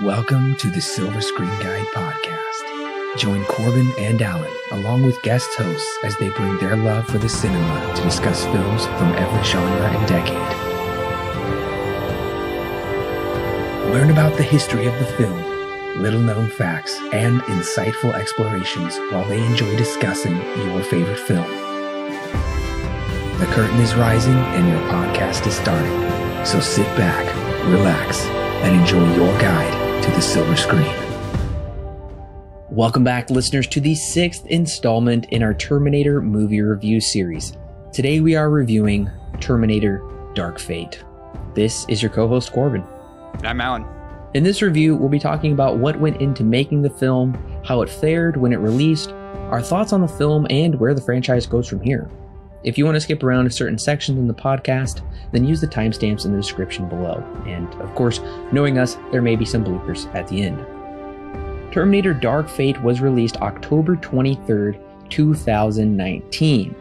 Welcome to the Silver Screen Guide podcast. Join Corbin and Allen, along with guest hosts, as they bring their love for the cinema to discuss films from every genre and decade. Learn about the history of the film, little-known facts, and insightful explorations while they enjoy discussing your favorite film. The curtain is rising and your podcast is starting, so sit back, relax, and enjoy your guide to the silver screen. Welcome back, listeners, to the 6th installment in our Terminator movie review series. Today we are reviewing Terminator Dark Fate. This is your co-host Corbin. And I'm Allen. In this review, we'll be talking about what went into making the film, how it fared when it released, our thoughts on the film, and where the franchise goes from here. If you want to skip around to certain sections in the podcast, then use the timestamps in the description below. And of course, knowing us, there may be some bloopers at the end. Terminator Dark Fate was released October 23rd, 2019,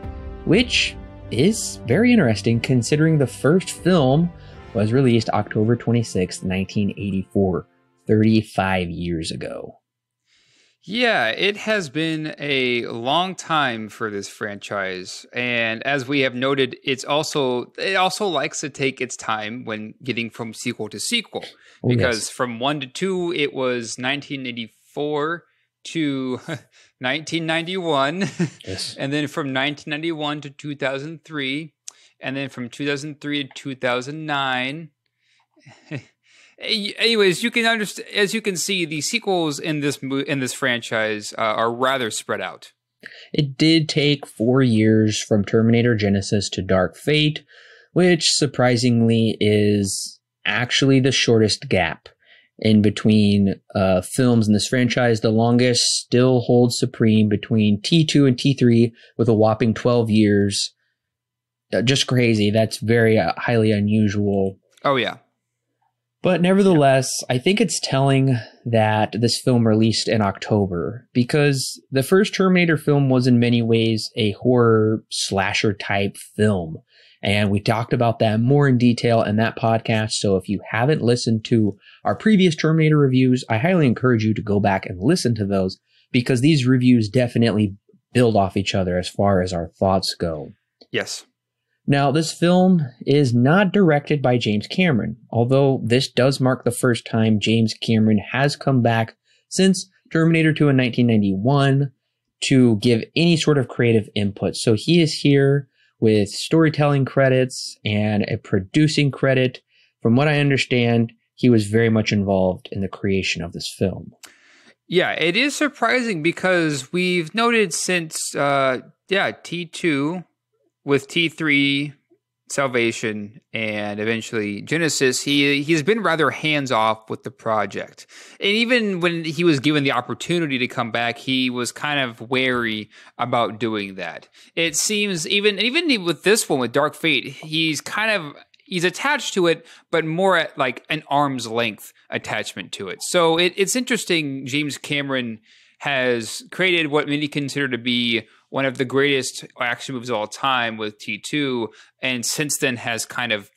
which is very interesting considering the first film was released October 26th, 1984, 35 years ago. Yeah, it has been a long time for this franchise, and as we have noted, it also likes to take its time when getting from sequel to sequel. Because from 1 to 2, it was 1984 to 1991, Yes. And then from 1991 to 2003, and then from 2003 to 2009. Anyways, you can understand, as you can see, the sequels in this franchise are rather spread out. It did take 4 years from Terminator Genisys to Dark Fate, which surprisingly is actually the shortest gap in between films in this franchise. The longest still holds supreme between T2 and T3 with a whopping 12 years. Just crazy. That's very highly unusual. Oh, yeah. But nevertheless, I think it's telling that this film released in October, because the first Terminator film was in many ways a horror slasher type film. And we talked about that more in detail in that podcast. So if you haven't listened to our previous Terminator reviews, I highly encourage you to go back and listen to those, because these reviews definitely build off each other as far as our thoughts go. Yes. Now, this film is not directed by James Cameron, although this does mark the first time James Cameron has come back since Terminator 2 in 1991 to give any sort of creative input. So he is here with storytelling credits and a producing credit. From what I understand, he was very much involved in the creation of this film. Yeah, it is surprising because we've noted since, T2 with T3, Salvation, and eventually Genisys, he's been rather hands-off with the project. And even when he was given the opportunity to come back, he was kind of wary about doing that. It seems, even with this one, with Dark Fate, he's attached to it, but more at like an arm's length attachment to it. So it's interesting. James Cameron has created what many consider to be one of the greatest action movies of all time with T2, and since then has kind of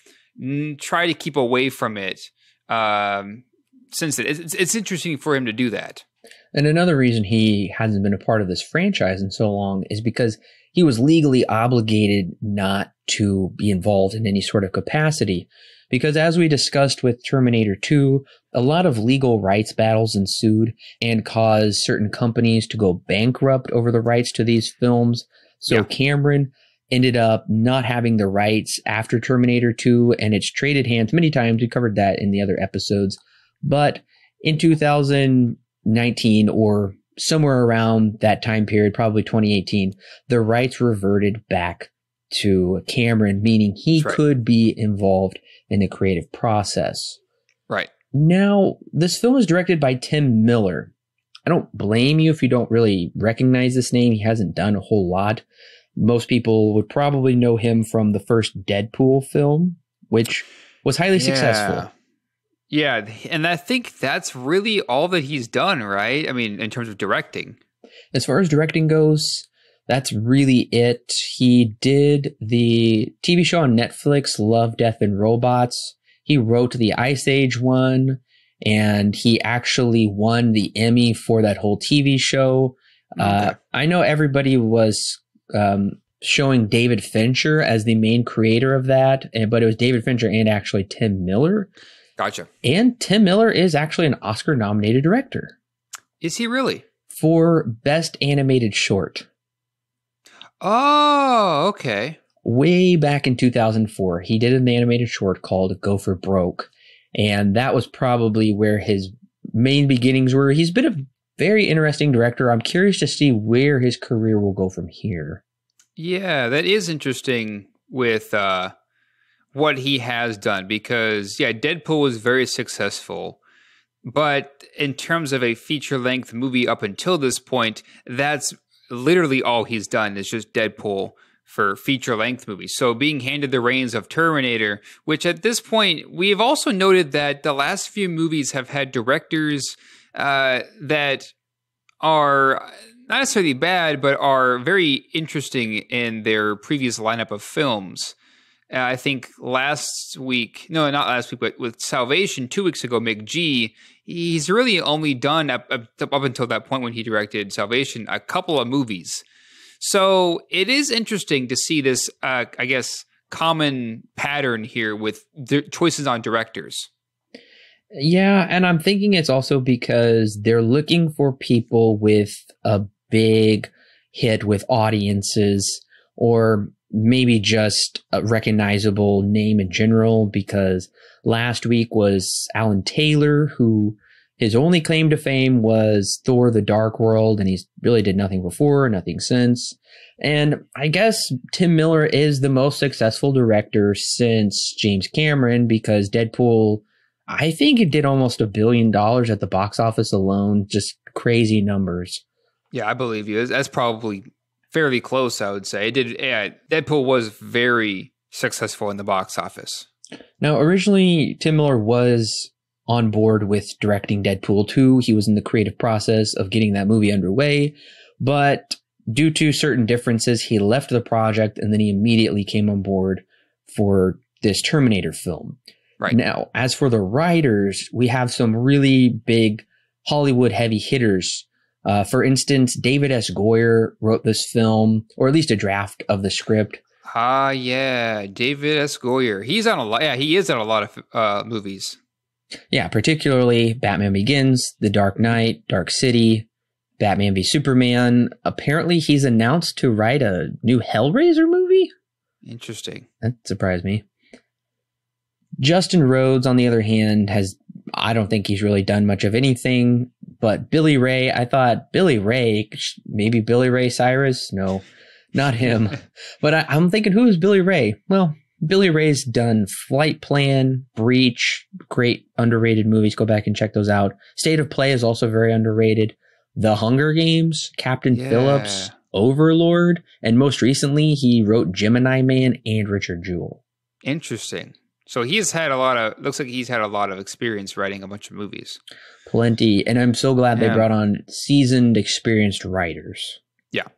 tried to keep away from it. Since then, it's interesting for him to do that. And another reason he hasn't been a part of this franchise in so long is because he was legally obligated not to be involved in any sort of capacity. Because as we discussed with Terminator 2, a lot of legal rights battles ensued and caused certain companies to go bankrupt over the rights to these films. So Cameron ended up not having the rights after Terminator 2, and it's traded hands many times. We covered that in the other episodes. But in 2019, or somewhere around that time period, probably 2018, the rights reverted back to Cameron, meaning he could be involved in the creative process. Right. Now, this film is directed by Tim Miller. I don't blame you if you don't really recognize this name. He hasn't done a whole lot. Most people would probably know him from the first Deadpool film, which was highly successful. Yeah, and I think that's really all that he's done, right? I mean, in terms of directing. As far as directing goes, that's really it. He did the TV show on Netflix, Love, Death, and Robots. He wrote the Ice Age one, and he actually won the Emmy for that whole TV show. Okay. I know everybody was showing David Fincher as the main creator of that, but it was David Fincher and actually Tim Miller. Gotcha. And Tim Miller is actually an Oscar-nominated director. Is he really? For Best Animated Short. Oh, okay. Way back in 2004, he did an animated short called Go for Broke. And that was probably where his main beginnings were. He's been a very interesting director. I'm curious to see where his career will go from here. Yeah, that is interesting with what he has done because, yeah, Deadpool was very successful. But in terms of a feature-length movie up until this point, that's literally all he's done is just Deadpool for feature-length movies. So being handed the reins of Terminator, which at this point, we've also noted that the last few movies have had directors that are not necessarily bad, but are very interesting in their previous lineup of films. I think not last week, but with Salvation 2 weeks ago, McG, he's really only done up until that point when he directed Salvation, a couple of movies. So it is interesting to see this, I guess, common pattern here with choices on directors. Yeah, and I'm thinking it's also because they're looking for people with a big hit with audiences, or maybe just a recognizable name in general, because last week was Alan Taylor, who his only claim to fame was Thor: The Dark World, and he's really did nothing before, nothing since. And I guess Tim Miller is the most successful director since James Cameron, because Deadpool, I think it did almost $1 billion at the box office alone. Just crazy numbers. Yeah, I believe you. That's probably fairly close, I would say. Deadpool was very successful in the box office. Now, originally, Tim Miller was on board with directing Deadpool 2. He was in the creative process of getting that movie underway, but due to certain differences, he left the project, and then he immediately came on board for this Terminator film. Right. Now, as for the writers, we have some really big Hollywood heavy hitters. For instance, David S. Goyer wrote this film, or at least a draft of the script. Yeah, David S. Goyer. He's on a lot. Yeah, he is on a lot of movies. Yeah, particularly Batman Begins, The Dark Knight, Dark City, Batman v Superman. Apparently, he's announced to write a new Hellraiser movie. Interesting. That surprised me. Justin Rhodes, on the other hand, I don't think he's really done much of anything. But Billy Ray, I thought maybe Billy Ray Cyrus? No, not him. But I'm thinking, who is Billy Ray? Well, Billy Ray's done Flight Plan, Breach, great underrated movies. Go back and check those out. State of Play is also very underrated. The Hunger Games, Captain Phillips, Overlord, and most recently, he wrote Gemini Man and Richard Jewell. Interesting. So looks like he's had a lot of experience writing a bunch of movies. Plenty. And I'm so glad they brought on seasoned, experienced writers. Yeah.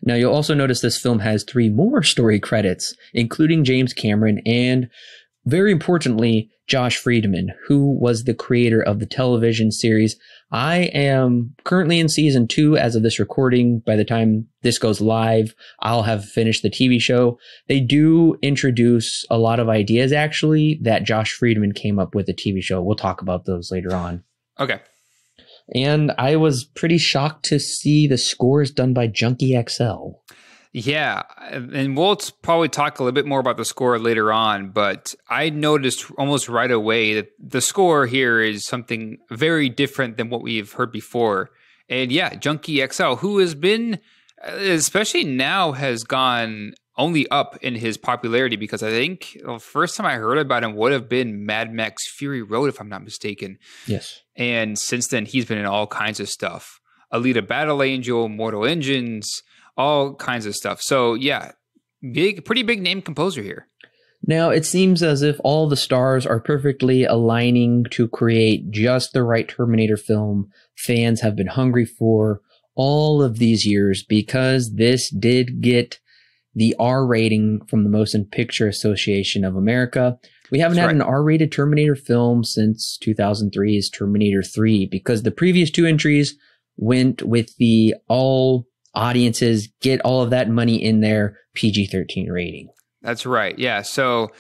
Now, you'll also notice this film has 3 more story credits, including James Cameron and, very importantly, Josh Friedman, who was the creator of the television series. I am currently in season 2 as of this recording. By the time this goes live, I'll have finished the TV show. They do introduce a lot of ideas, actually, that Josh Friedman came up with the TV show. We'll talk about those later on. Okay. And I was pretty shocked to see the scores done by Junkie XL. Yeah, and we'll probably talk a little bit more about the score later on, but I noticed almost right away that the score here is something very different than what we've heard before. And yeah, Junkie XL, who has been, especially now, has gone only up in his popularity, because I think the first time I heard about him would have been Mad Max Fury Road, if I'm not mistaken. Yes. And since then, he's been in all kinds of stuff. Alita Battle Angel, Mortal Engines, all kinds of stuff. So yeah, pretty big name composer here. Now, it seems as if all the stars are perfectly aligning to create just the right Terminator film fans have been hungry for all of these years, because this did get the R rating from the Motion Picture Association of America. We haven't had an R-rated Terminator film since 2003's Terminator 3, because the previous two entries went with the all audiences get all of that money in their PG-13 rating. That's right. Yeah. So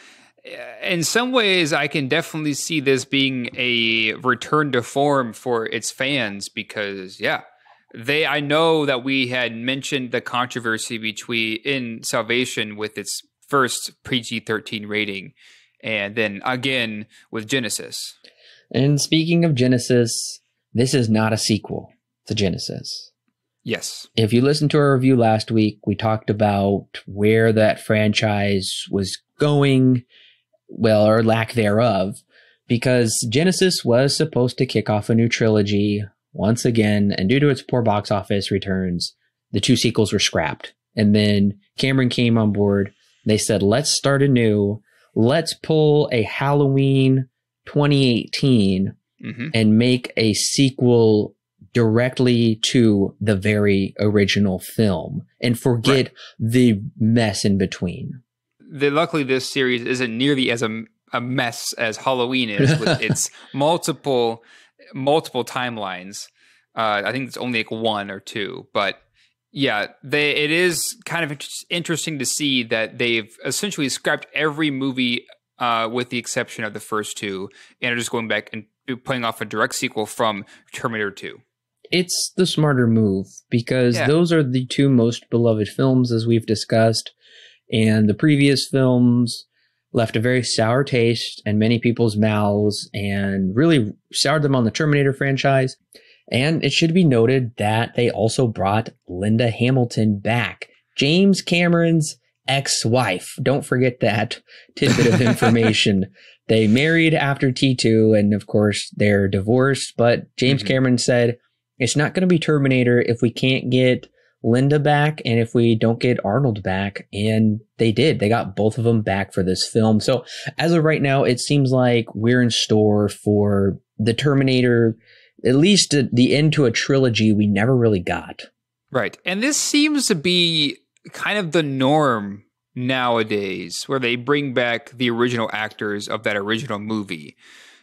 in some ways, I can definitely see this being a return to form for its fans because, I know that we had mentioned the controversy in Salvation with its first PG-13 rating, and then again with Genesis. And speaking of Genesis, this is not a sequel to Genesis. Yes. If you listened to our review last week, we talked about where that franchise was going, well, or lack thereof, because Genesis was supposed to kick off a new trilogy once again, and due to its poor box office returns, the two sequels were scrapped. And then Cameron came on board. They said, let's start anew. Let's pull a Halloween 2018 and make a sequel directly to the very original film and forget the mess in between. Luckily, this series isn't nearly as a mess as Halloween is with its multiple timelines. I think it's only like one or two, but yeah, it is kind of interesting to see that they've essentially scrapped every movie with the exception of the first two, and are just going back and playing off a direct sequel from Terminator 2. It's the smarter move because those are the two most beloved films, as we've discussed, and the previous films left a very sour taste in many people's mouths and really soured them on the Terminator franchise. And it should be noted that they also brought Linda Hamilton back, James Cameron's ex-wife. Don't forget that tidbit of information. They married after T2, and of course they're divorced, but James Cameron said, it's not going to be Terminator if we can't get Linda back and if we don't get Arnold back. And they did. They got both of them back for this film. So as of right now, it seems like we're in store for the Terminator, at least the end to a trilogy we never really got. Right. And this seems to be kind of the norm nowadays, where they bring back the original actors of that original movie.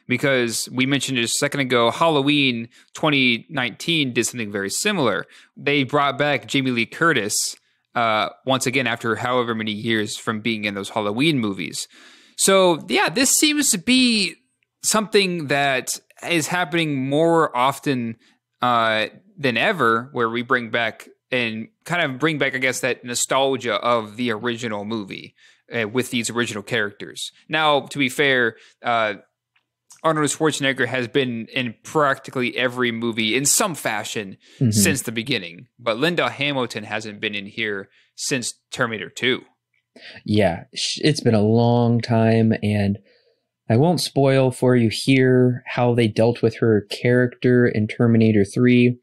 Because we mentioned it a second ago, Halloween 2019 did something very similar. They brought back Jamie Lee Curtis once again after however many years from being in those Halloween movies. So yeah, this seems to be something that is happening more often than ever, where we bring back, I guess, that nostalgia of the original movie with these original characters. Now, to be fair, Arnold Schwarzenegger has been in practically every movie in some fashion since the beginning, but Linda Hamilton hasn't been in here since Terminator 2. Yeah, it's been a long time, and I won't spoil for you here how they dealt with her character in Terminator 3.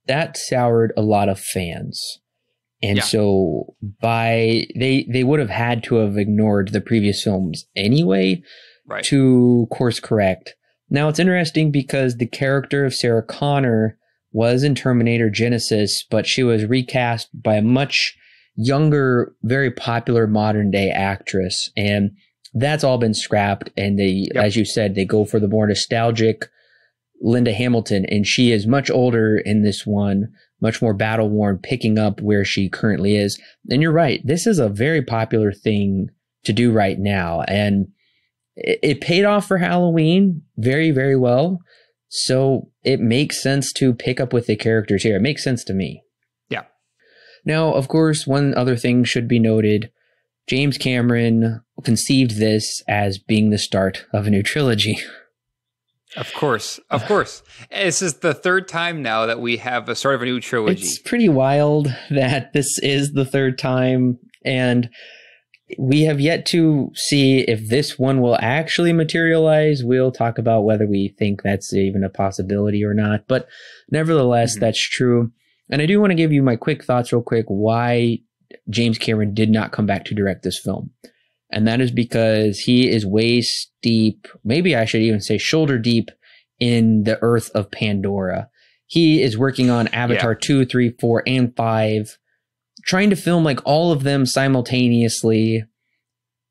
That soured a lot of fans. And so they would have had to have ignored the previous films anyway, to course correct. Now, it's interesting because the character of Sarah Connor was in Terminator Genesis, but she was recast by a much younger, very popular modern day actress. And that's all been scrapped. And they, as you said, they go for the more nostalgic Linda Hamilton. And she is much older in this one, much more battle worn, picking up where she currently is. And you're right. This is a very popular thing to do right now. And it paid off for Halloween very, very well. So it makes sense to pick up with the characters here. It makes sense to me. Yeah. Now, of course, one other thing should be noted. James Cameron conceived this as being the start of a new trilogy. Of course. Of course. This is the third time now that we have a start of a new trilogy. It's pretty wild that this is the third time. And we have yet to see if this one will actually materialize. We'll talk about whether we think that's even a possibility or not. But nevertheless, that's true. And I do want to give you my quick thoughts real quick why James Cameron did not come back to direct this film. And that is because he is waist deep, maybe I should even say shoulder deep, in the earth of Pandora. He is working on Avatar 2, 3, 4, and 5, trying to film like all of them simultaneously.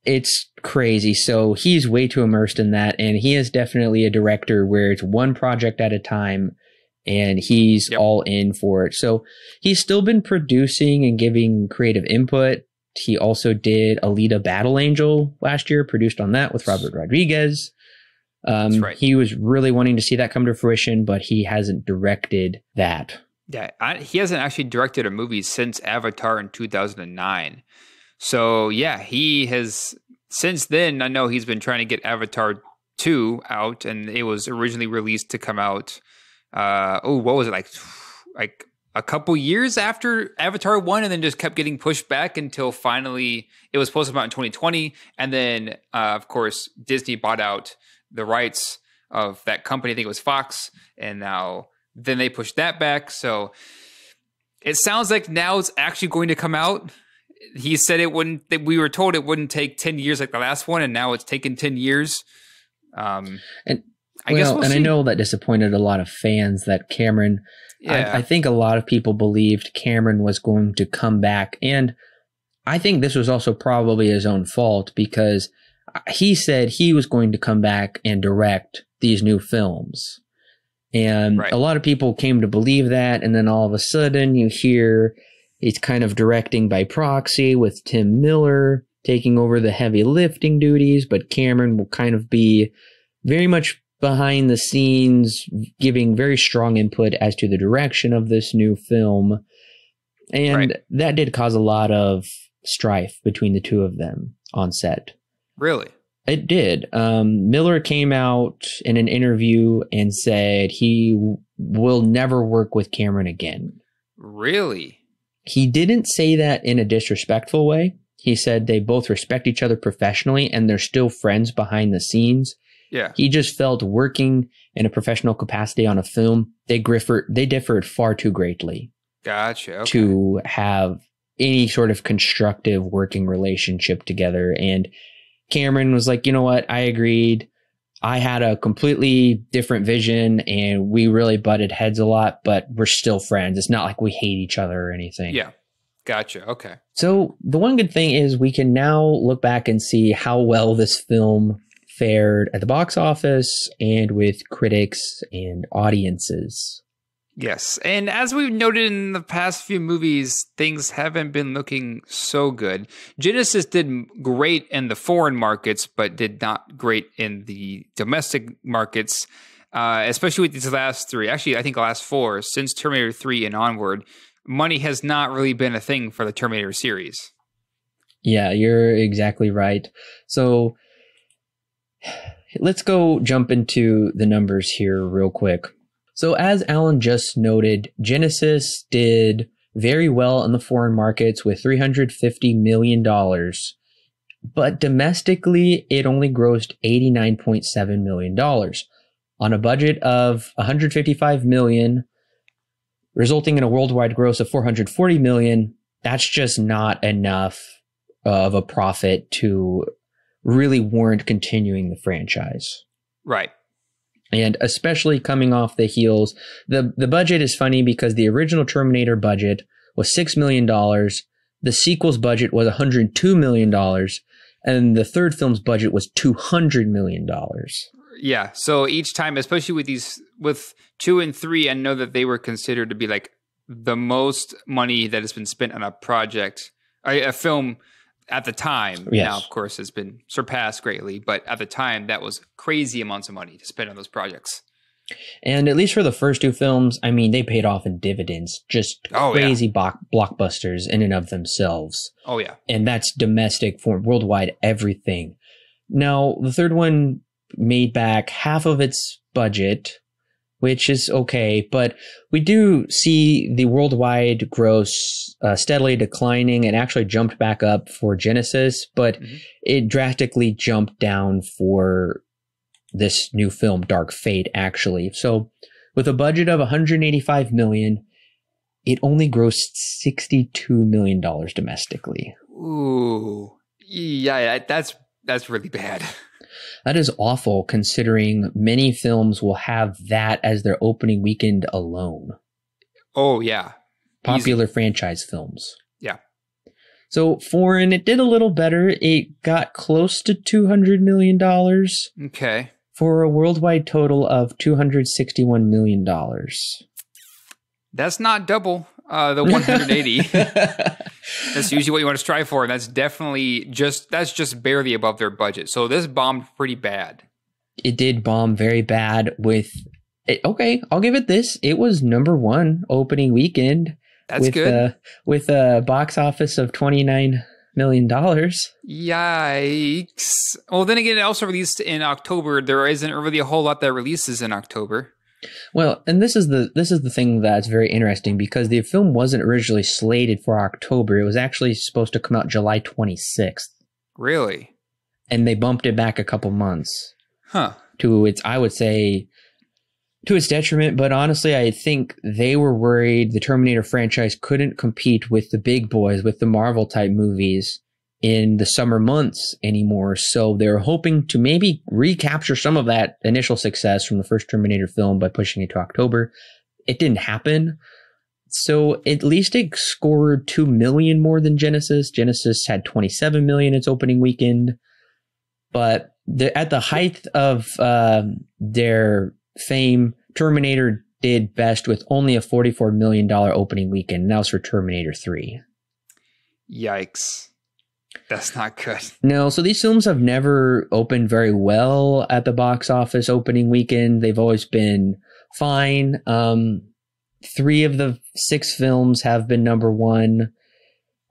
It's crazy. So he's way too immersed in that, and he is definitely a director where it's one project at a time, and he's all in for it. So he's still been producing and giving creative input. He also did Alita Battle Angel last year, produced on that with Robert Rodriguez. That's right. He was really wanting to see that come to fruition, but he hasn't directed that. Yeah, he hasn't actually directed a movie since Avatar in 2009. So, yeah, he has, since then, I know he's been trying to get Avatar 2 out, and it was originally released to come out, what was it, like a couple years after Avatar 1, and then just kept getting pushed back until finally it was supposed to come out in 2020. And then, of course, Disney bought out the rights of that company. I think it was Fox, and then they pushed that back. So it sounds like now it's actually going to come out. He said it wouldn't. We were told it wouldn't take 10 years like the last one, and now it's taken 10 years. I guess we'll see. I know that disappointed a lot of fans that Cameron. Yeah. I think a lot of people believed Cameron was going to come back, and I think this was also probably his own fault because he said he was going to come back and direct these new films. And a lot of people came to believe that, and then all of a sudden you hear he's kind of directing by proxy with Tim Miller taking over the heavy lifting duties, but Cameron will kind of be very much behind the scenes, giving very strong input as to the direction of this new film. And that did cause a lot of strife between the two of them on set. Really? It did. Miller came out in an interview and said he will never work with Cameron again. Really? He didn't say that in a disrespectful way. He said they both respect each other professionally and they're still friends behind the scenes. Yeah. He just felt working in a professional capacity on a film, they differed far too greatly. Gotcha. Okay. To have any sort of constructive working relationship together. And Cameron was like, you know what? I agreed. I had a completely different vision and we really butted heads a lot, but we're still friends. It's not like we hate each other or anything. Yeah. Gotcha. Okay. So the one good thing is we can now look back and see how well this film fared at the box office and with critics and audiences. Yes. And as we've noted in the past few movies, things haven't been looking so good. Genesis did great in the foreign markets, but did not great in the domestic markets, especially with these last three. Actually, I think the last four, since Terminator 3 and onward, money has not really been a thing for the Terminator series. Yeah, you're exactly right. So let's go jump into the numbers here real quick. So as Alan just noted, Genesis did very well in the foreign markets with $350 million, but domestically it only grossed $89.7 million on a budget of $155 million, resulting in a worldwide gross of $440 million. That's just not enough of a profit to really warrant continuing the franchise. Right. And especially coming off the heels, the budget is funny because the original Terminator budget was $6 million. The sequel's budget was $102 million. And the third film's budget was $200 million. Yeah. So each time, especially with 2 and 3, I know that they were considered to be like the most money that has been spent on a project, a film at the time. Yes. Now, of course, has been surpassed greatly, but at the time, that was crazy amounts of money to spend on those projects. And at least for the first two films, I mean, they paid off in dividends, just crazy blockbusters in and of themselves. Oh, yeah. And that's domestic, for worldwide, everything. Now, the third one made back half of its budget, which is okay, but we do see the worldwide gross steadily declining. It actually jumped back up for Genesis, but it drastically jumped down for this new film, Dark Fate, actually. So with a budget of $185 million, it only grossed $62 million domestically. Ooh, yeah, that's really bad. That is awful, considering many films will have that as their opening weekend alone. Oh, yeah. Popular franchise films. Yeah. So foreign, it did a little better. It got close to $200 million Okay. for a worldwide total of $261 million. That's not double the 180. That's usually what you want to strive for, and that's definitely just barely above their budget. So this bombed pretty bad. It did bomb very bad with it. Okay, I'll give it this. It was number one opening weekend. That's good. With a box office of $29 million. Yikes. Well, then again, it also released in October. There isn't really a whole lot that releases in October. Well, and this is the thing that's very interesting because the film wasn't originally slated for October. It was actually supposed to come out July 26th. Really? And they bumped it back a couple months. Huh. To its, I would say, to its detriment, but honestly, I think they were worried the Terminator franchise couldn't compete with the big boys, with the Marvel type movies in the summer months anymore. So they're hoping to maybe recapture some of that initial success from the first Terminator film by pushing it to October. It didn't happen. So at least it scored 2 million more than Genesis. Genesis had 27 million its opening weekend. But at the height of their fame, Terminator did best with only a $44 million opening weekend. And that was for Terminator 3. Yikes. That's not good. No, so these films have never opened very well at the box office opening weekend. They've always been fine. 3 of the 6 films have been number one.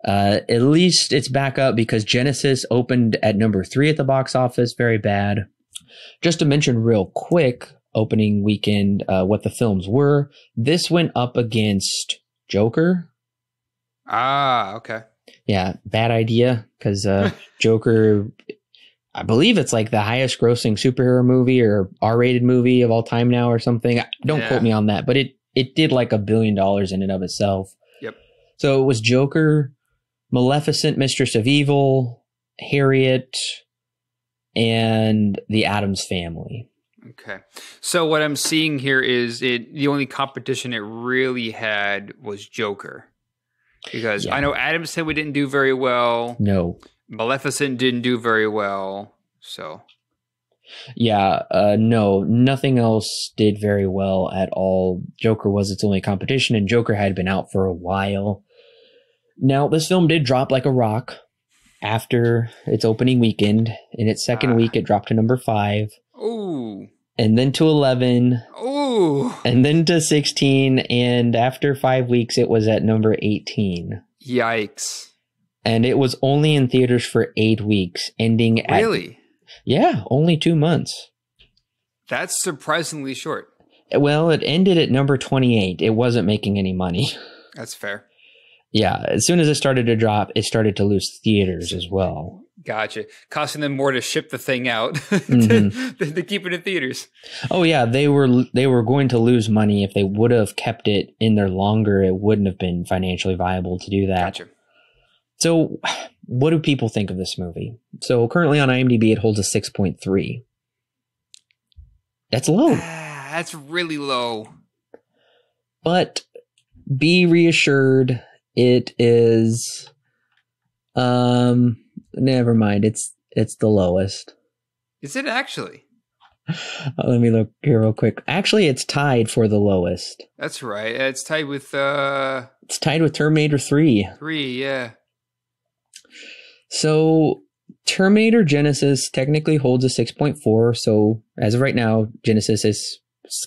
At least it's back up because Genesis opened at number 3 at the box office. Very bad. Just to mention real quick, opening weekend, what the films were. This went up against Joker. Ah, okay. Yeah, bad idea because Joker, I believe it's like the highest grossing superhero movie or R-rated movie of all time now or something. Don't quote me on that, but it did like $1 billion in and of itself. Yep. So it was Joker, Maleficent, Mistress of Evil, Harriet, and the Addams Family. Okay. So what I'm seeing here is the only competition it really had was Joker. Because I know Addams Family didn't do very well. No. Maleficent didn't do very well. So. Yeah, no, nothing else did very well at all. Joker was its only competition, and Joker had been out for a while. Now, this film did drop like a rock after its opening weekend. In its second week, it dropped to number 5. Ooh. And then to 11. Ooh. And then to 16. And after 5 weeks, it was at number 18. Yikes. And it was only in theaters for 8 weeks, ending at... Really? Yeah, only 2 months. That's surprisingly short. Well, it ended at number 28. It wasn't making any money. That's fair. Yeah, as soon as it started to drop, it started to lose theaters as well. Gotcha. Costing them more to ship the thing out than to keep it in theaters. Oh yeah, they were going to lose money if they would have kept it in there longer. It wouldn't have been financially viable to do that. Gotcha. So, what do people think of this movie? So currently on IMDb, it holds a 6.3. That's low. That's really low. But be reassured, it is. Never mind. It's the lowest. Is it actually? Let me look here real quick. Actually, it's tied for the lowest. That's right. It's tied with It's tied with Terminator 3. 3, yeah. So Terminator Genesis technically holds a 6.4. So as of right now, Genesis is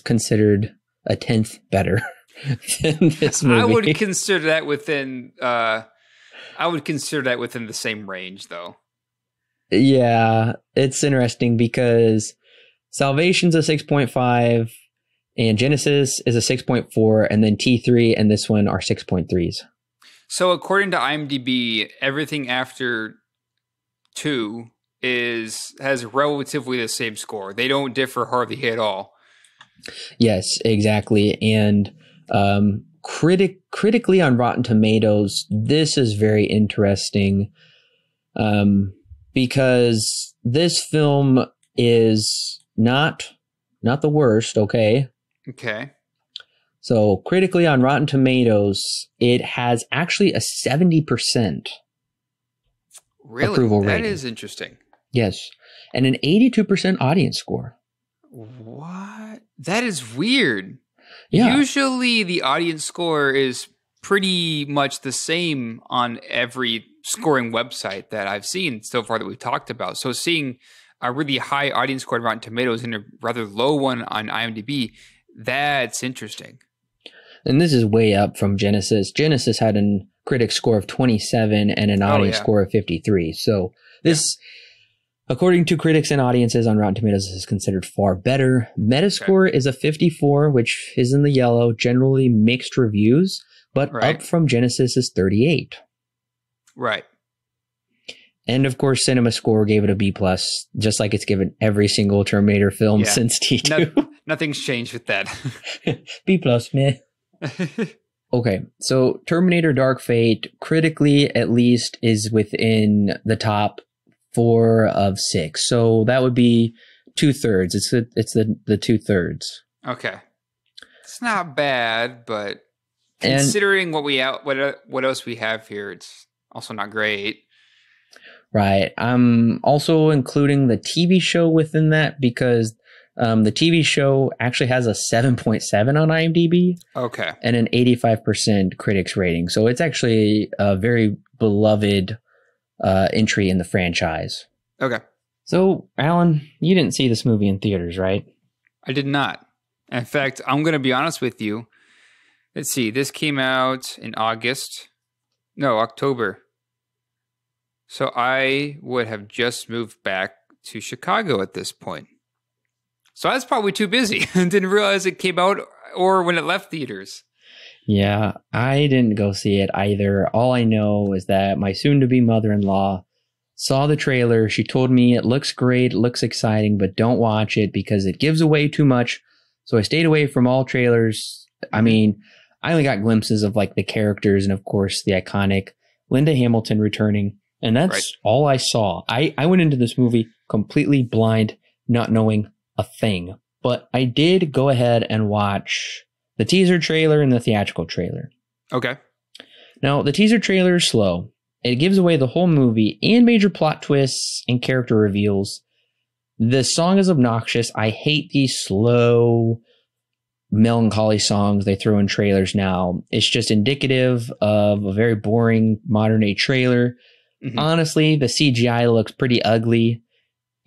considered a 10th better than this movie. I would consider that within the same range, though. Yeah, it's interesting because Salvation's a 6.5 and Genesis is a 6.4, and then T3 and this one are 6.3s. So according to IMDb, everything after 2 has relatively the same score. They don't differ hardly at all. Yes, exactly. And critically on Rotten Tomatoes, this is very interesting because this film is not the worst, okay? Okay. So critically on Rotten Tomatoes, it has actually a 70%. approval That rating. is interesting. Yes. And an 82% audience score. What? That is weird. Yeah. Usually the audience score is pretty much the same on every scoring website that I've seen so far that we've talked about. So seeing a really high audience score on Rotten Tomatoes and a rather low one on IMDb, that's interesting. And this is way up from Genesis. Genesis had a critic score of 27 and an audience score of 53. So this, according to critics and audiences on Rotten Tomatoes, is considered far better. Metascore is a 54, which is in the yellow, generally mixed reviews, but up from Genesis' 38. Right. And of course, CinemaScore gave it a B+, just like it's given every single Terminator film since T2. Nothing's changed with that. B+, man. Okay, so Terminator Dark Fate, critically at least, is within the top 4 of 6. So that would be 2/3. It's the 2/3. Okay. It's not bad, but considering what else we have here, it's also not great. Right. I'm also including the TV show within that because the TV show actually has a 7.7 on IMDb. Okay. And an 85% critics rating. So it's actually a very beloved entry in the franchise. Okay. So, Alan, you didn't see this movie in theaters, right? I did not. In fact, I'm going to be honest with you. Let's see. This came out in October. So I would have just moved back to Chicago at this point. So I was probably too busy and didn't realize it came out or when it left theaters. Yeah, I didn't go see it either. All I know is that my soon-to-be mother-in-law saw the trailer. She told me it looks great, it looks exciting, but don't watch it because it gives away too much. So I stayed away from all trailers. I mean, I only got glimpses of like the characters and of course the iconic Linda Hamilton returning. And that's all I saw. I went into this movie completely blind, not knowing a thing. But I did go ahead and watch the teaser trailer and the theatrical trailer. Okay. Now, the teaser trailer is slow. It gives away the whole movie and major plot twists and character reveals. The song is obnoxious. I hate these slow, melancholy songs they throw in trailers now. It's just indicative of a very boring modern-day trailer. Mm-hmm. Honestly, the CGI looks pretty ugly,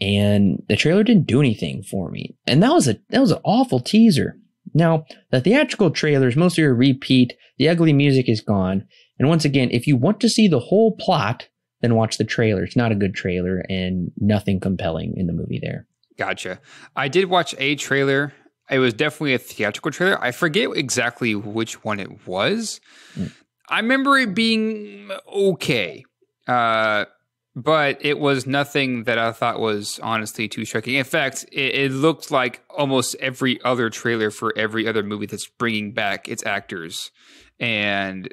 and the trailer didn't do anything for me. And that was an awful teaser. Now, the theatrical trailer is mostly a repeat. The ugly music is gone. And once again, if you want to see the whole plot, then watch the trailer. It's not a good trailer and nothing compelling in the movie there. Gotcha. I did watch a trailer. It was definitely a theatrical trailer. I forget exactly which one it was. I remember it being okay. But it was nothing that I thought was honestly too shocking. In fact, it looked like almost every other trailer for every other movie that's bringing back its actors. And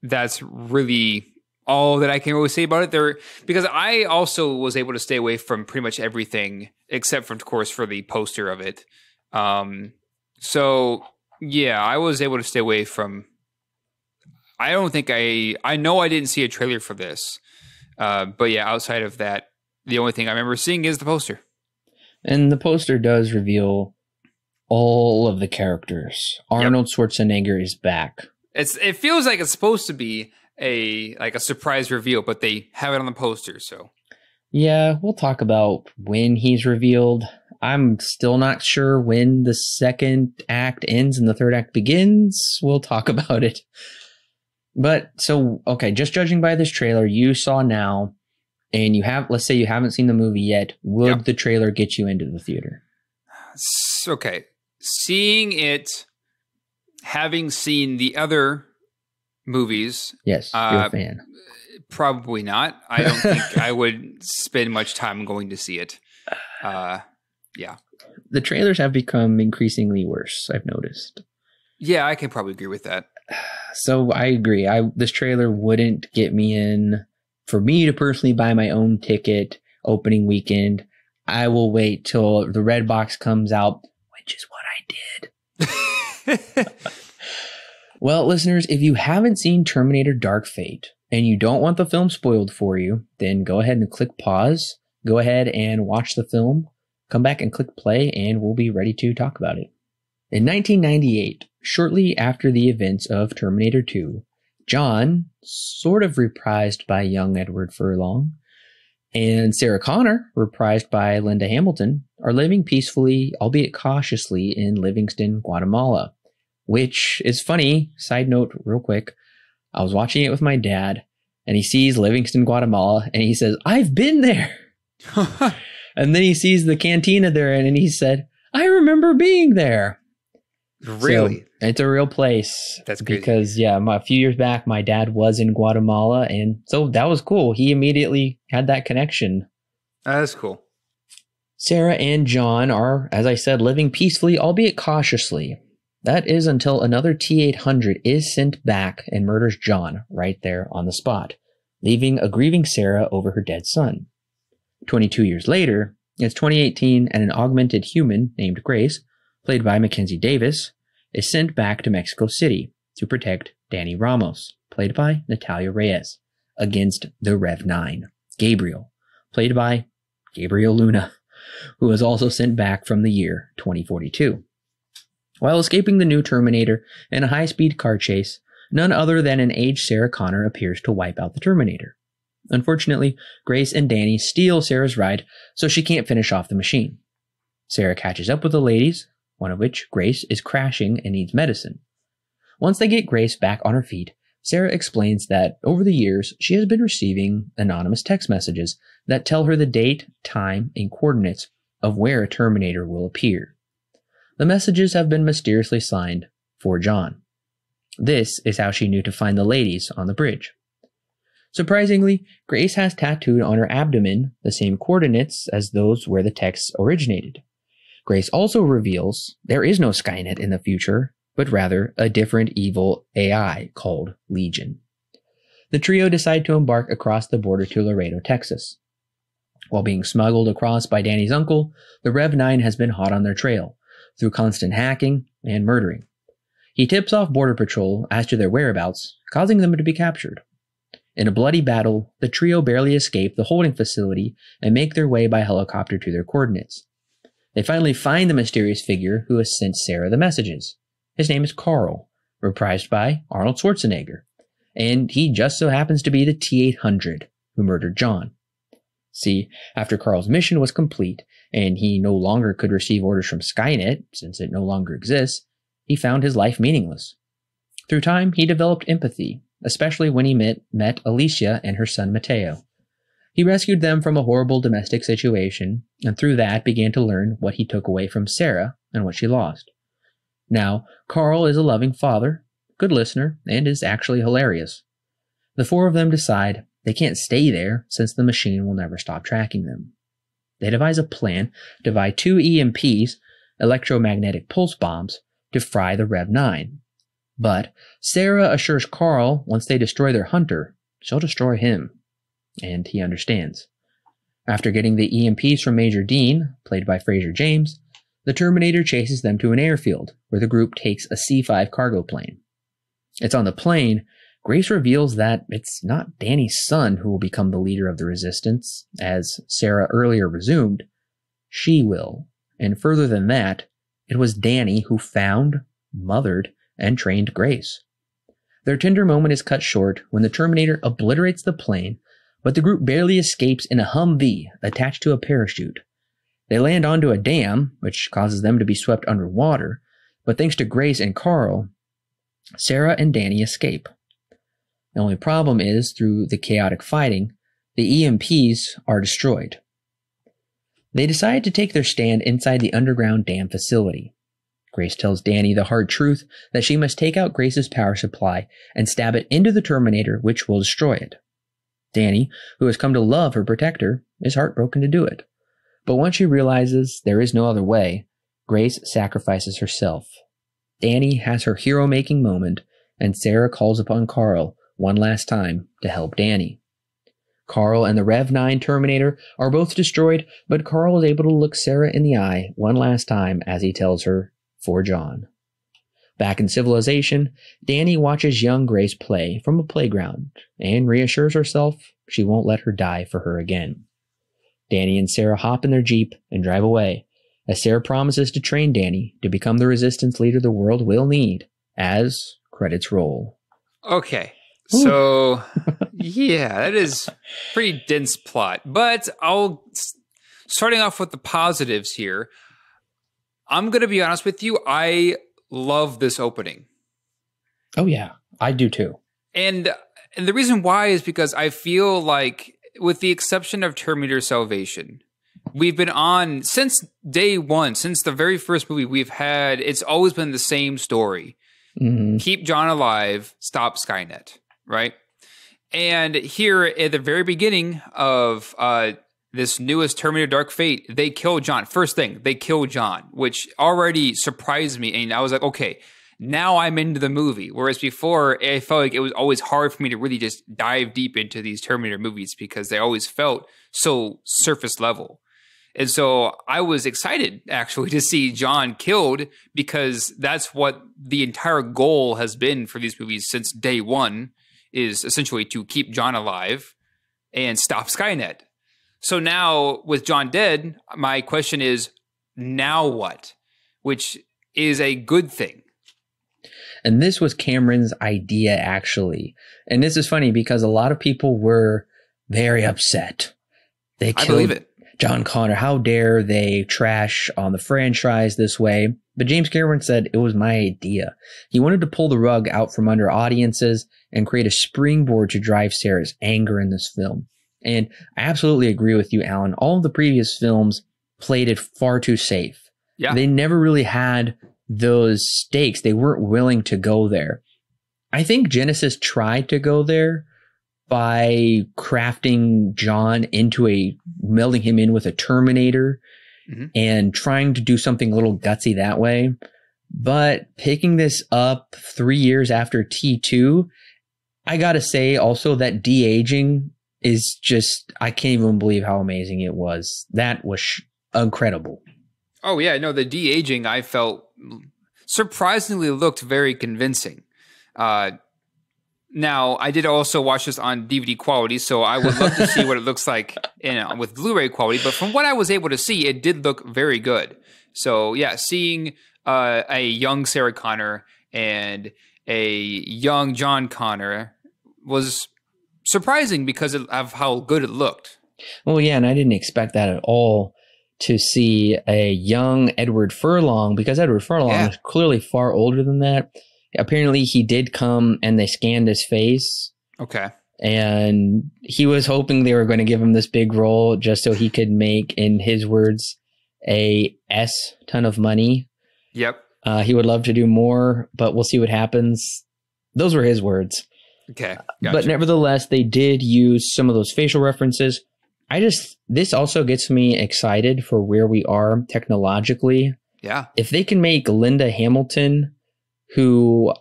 that's really all that I can really say about it there. Because I also was able to stay away from pretty much everything, except for, of course, for the poster of it. So, yeah, I was able to stay away from... I know I didn't see a trailer for this. But yeah, outside of that, the only thing I remember seeing is the poster. And the poster does reveal all of the characters. Arnold Schwarzenegger is back. It feels like it's supposed to be a surprise reveal, but they have it on the poster, so. Yeah, we'll talk about when he's revealed. I'm still not sure when the second act ends and the third act begins. We'll talk about it. But so, okay, just judging by this trailer you saw now, and let's say you haven't seen the movie yet, would the trailer get you into the theater? Okay. Seeing it, having seen the other movies. Yes, you're a fan. Probably not. I don't think I would spend much time going to see it. Yeah. The trailers have become increasingly worse, I've noticed. Yeah, I can probably agree with that. So I agree. This trailer wouldn't get me in. For me to personally buy my own ticket opening weekend, I will wait till the red box comes out, which is what I did. Well, listeners, if you haven't seen Terminator Dark Fate, and you don't want the film spoiled for you, then go ahead and click pause. Go ahead and watch the film. Come back and click play, and we'll be ready to talk about it. In 1998, shortly after the events of Terminator 2, John, sort of reprised by young Edward Furlong, and Sarah Connor, reprised by Linda Hamilton, are living peacefully, albeit cautiously, in Livingston, Guatemala. Which is funny, side note real quick, I was watching it with my dad, and he sees Livingston, Guatemala, and he says, "I've been there!" And then he sees the cantina there, and he said, "I remember being there." Really? So, it's a real place. That's crazy. Because, a few years back, my dad was in Guatemala, and so that was cool. He immediately had that connection. That's cool. Sarah and John are, as I said, living peacefully, albeit cautiously. That is until another T-800 is sent back and murders John right there on the spot, leaving a grieving Sarah over her dead son. 22 years later, it's 2018, and an augmented human named Grace, played by Mackenzie Davis, is sent back to Mexico City to protect Danny Ramos, played by Natalia Reyes, against the Rev 9, Gabriel, played by Gabriel Luna, who was also sent back from the year 2042. While escaping the new Terminator in a high-speed car chase, none other than an aged Sarah Connor appears to wipe out the Terminator. Unfortunately, Grace and Danny steal Sarah's ride, so she can't finish off the machine. Sarah catches up with the ladies, one of which, Grace, is crashing and needs medicine. Once they get Grace back on her feet, Sarah explains that over the years, she has been receiving anonymous text messages that tell her the date, time, and coordinates of where a Terminator will appear. The messages have been mysteriously signed for John. This is how she knew to find the ladies on the bridge. Surprisingly, Grace has tattooed on her abdomen the same coordinates as those where the texts originated. Grace also reveals there is no Skynet in the future, but rather a different evil AI called Legion. The trio decide to embark across the border to Laredo, Texas. While being smuggled across by Danny's uncle, the Rev 9 has been hot on their trail, through constant hacking and murdering. He tips off Border Patrol as to their whereabouts, causing them to be captured. In a bloody battle, the trio barely escape the holding facility and make their way by helicopter to their coordinates. They finally find the mysterious figure who has sent Sarah the messages. His name is Carl, reprised by Arnold Schwarzenegger, and he just so happens to be the T-800 who murdered John. See, after Carl's mission was complete, and he no longer could receive orders from Skynet, since it no longer exists, he found his life meaningless. Through time, he developed empathy, especially when he met Alicia and her son Mateo. He rescued them from a horrible domestic situation, and through that began to learn what he took away from Sarah and what she lost. Now, Carl is a loving father, good listener, and is actually hilarious. The four of them decide they can't stay there since the machine will never stop tracking them. They devise a plan to buy 2 EMPs, electromagnetic pulse bombs, to fry the Rev 9. But Sarah assures Carl once they destroy their hunter, she'll destroy him. And he understands. After getting the EMPs from Major Dean, played by Fraser James, the Terminator chases them to an airfield, where the group takes a C-5 cargo plane. It's on the plane, Grace reveals that it's not Danny's son who will become the leader of the Resistance, as Sarah earlier resumed. She will. And further than that, it was Danny who found, mothered, and trained Grace. Their tender moment is cut short when the Terminator obliterates the plane, but the group barely escapes in a Humvee attached to a parachute. They land onto a dam, which causes them to be swept underwater, but thanks to Grace and Carl, Sarah and Danny escape. The only problem is, through the chaotic fighting, the EMPs are destroyed. They decide to take their stand inside the underground dam facility. Grace tells Danny the hard truth that she must take out Grace's power supply and stab it into the Terminator, which will destroy it. Danny, who has come to love her protector, is heartbroken to do it. But once she realizes there is no other way, Grace sacrifices herself. Danny has her hero-making moment, and Sarah calls upon Carl one last time to help Danny. Carl and the Rev 9 Terminator are both destroyed, but Carl is able to look Sarah in the eye one last time as he tells her, "For John." Back in civilization, Danny watches young Grace play from a playground and reassures herself she won't let her die for her again. Danny and Sarah hop in their Jeep and drive away, as Sarah promises to train Danny to become the resistance leader the world will need, as credits roll. Okay, so yeah, that is pretty dense plot. But starting off with the positives here, I'm going to be honest with you, I love this opening. Oh yeah, I do too. And the reason why is because I feel like, with the exception of Terminator Salvation, we've been on since day one, since the very first movie it's always been the same story. Mm-hmm. Keep John alive, stop Skynet, right? And here at the very beginning of this newest Terminator Dark Fate, they kill John. First thing, they kill John, which already surprised me. And I was like, okay, now I'm into the movie. Whereas before, I felt like it was always hard for me to really just dive deep into these Terminator movies because they always felt so surface level. And so I was excited, actually, to see John killed, because that's what the entire goal has been for these movies since day one, is essentially to keep John alive and stop Skynet. So now, with John dead, my question is, now what? Which is a good thing. And this was Cameron's idea, actually. And this is funny because a lot of people were very upset. They killed, I believe it. John Connor, how dare they trash on the franchise this way? But James Cameron said it was my idea. He wanted to pull the rug out from under audiences and create a springboard to drive Sarah's anger in this film. And I absolutely agree with you, Alan. All of the previous films played it far too safe. Yeah. They never really had those stakes. They weren't willing to go there. I think Genesis tried to go there by crafting John melding him in with a Terminator, mm-hmm. and trying to do something a little gutsy that way. But picking this up 3 years after T2, I gotta say also that de-aging is just, I can't even believe how amazing it was. That was incredible. Oh yeah, no, the de-aging I felt surprisingly looked very convincing. Now, I did also watch this on DVD quality, so I would love to see what it looks like with Blu-ray quality. But from what I was able to see, it did look very good. So, yeah, seeing a young Sarah Connor and a young John Connor was surprising because of how good it looked. Well, yeah, and I didn't expect that at all, to see a young Edward Furlong, because Edward Furlong is clearly far older than that. Apparently he did come and they scanned his face. Okay. And he was hoping they were going to give him this big role just so he could make, in his words, a ton of money. Yep. He would love to do more, but we'll see what happens. Those were his words. Okay. Gotcha. But nevertheless, they did use some of those facial references. This also gets me excited for where we are technologically. Yeah. If they can make Linda Hamilton, who,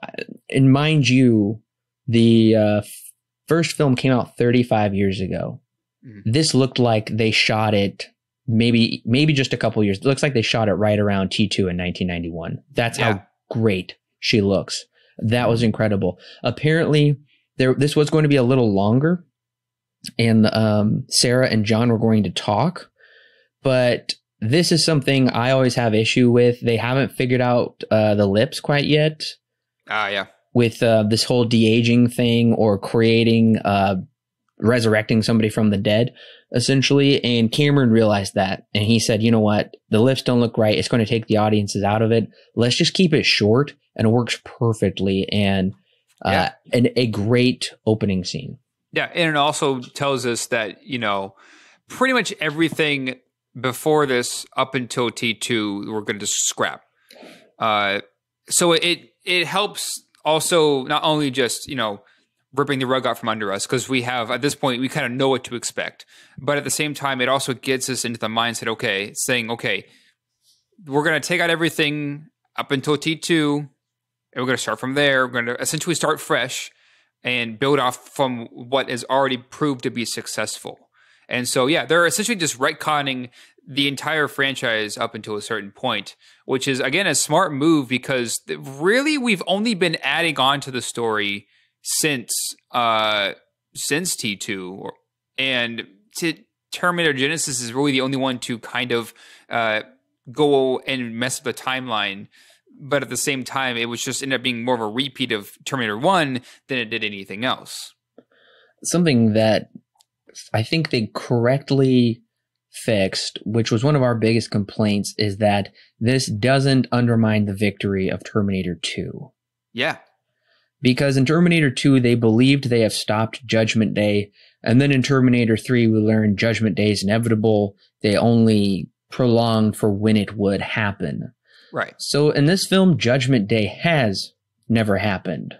and mind you, the first film came out 35 years ago. Mm-hmm. This looked like they shot it maybe just a couple years. It looks like they shot it right around T2 in 1991. That's how great she looks. That was incredible. Apparently, this was going to be a little longer, and Sarah and John were going to talk, but this is something I always have issue with. They haven't figured out the lips quite yet. Yeah. With this whole de-aging thing, or resurrecting somebody from the dead, essentially. And Cameron realized that. And he said, you know what? The lips don't look right. It's going to take the audiences out of it. Let's just keep it short. And it works perfectly. And a great opening scene. Yeah. And it also tells us that, pretty much everything before this, up until T2, we're going to just scrap. So it helps also, not only just, ripping the rug out from under us, because we have, at this point, we kind of know what to expect. But at the same time, it also gets us into the mindset, saying, we're going to take out everything up until T2, and we're going to start from there. We're going to essentially start fresh and build off from what is already proved to be successful. And so, they're essentially just retconning the entire franchise up until a certain point, which is, again, a smart move because really we've only been adding on to the story since T2, and Terminator Genesis is really the only one to kind of go and mess up the timeline. But at the same time, it was just ended up being more of a repeat of Terminator 1 than it did anything else. Something that I think they correctly fixed, which was one of our biggest complaints, is that this doesn't undermine the victory of Terminator 2. Yeah. Because in Terminator 2, they believed they have stopped Judgment Day. And then in Terminator 3, we learned Judgment Day is inevitable. They only prolonged for when it would happen. Right. So in this film, Judgment Day has never happened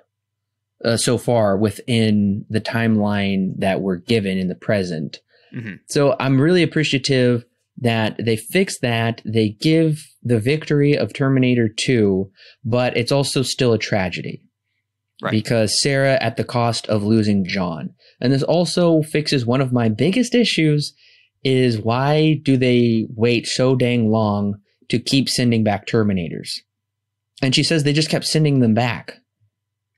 so far within the timeline that we're given in the present. Mm-hmm. So I'm really appreciative that they fixed that. They give the victory of Terminator 2, but it's also still a tragedy. Right. Because Sarah at the cost of losing John. And this also fixes one of my biggest issues is why do they wait so dang long to keep sending back Terminators? And she says they just kept sending them back.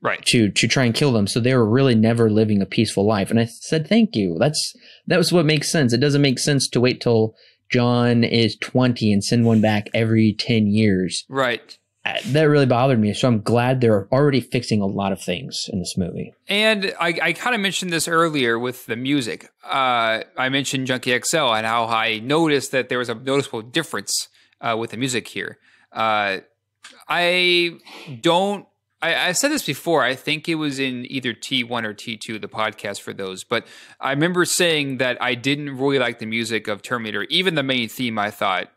Right. To try and kill them. So they were really never living a peaceful life. And I said, thank you. That was what makes sense. It doesn't make sense to wait till John is 20 and send one back every 10 years. Right. That really bothered me. So I'm glad they're already fixing a lot of things in this movie. And I kind of mentioned this earlier with the music. I mentioned Junkie XL and how I noticed that there was a noticeable difference with the music here. I said this before. I think it was in either T1 or T2, the podcast for those. But I remember saying that I didn't really like the music of Terminator. Even the main theme I thought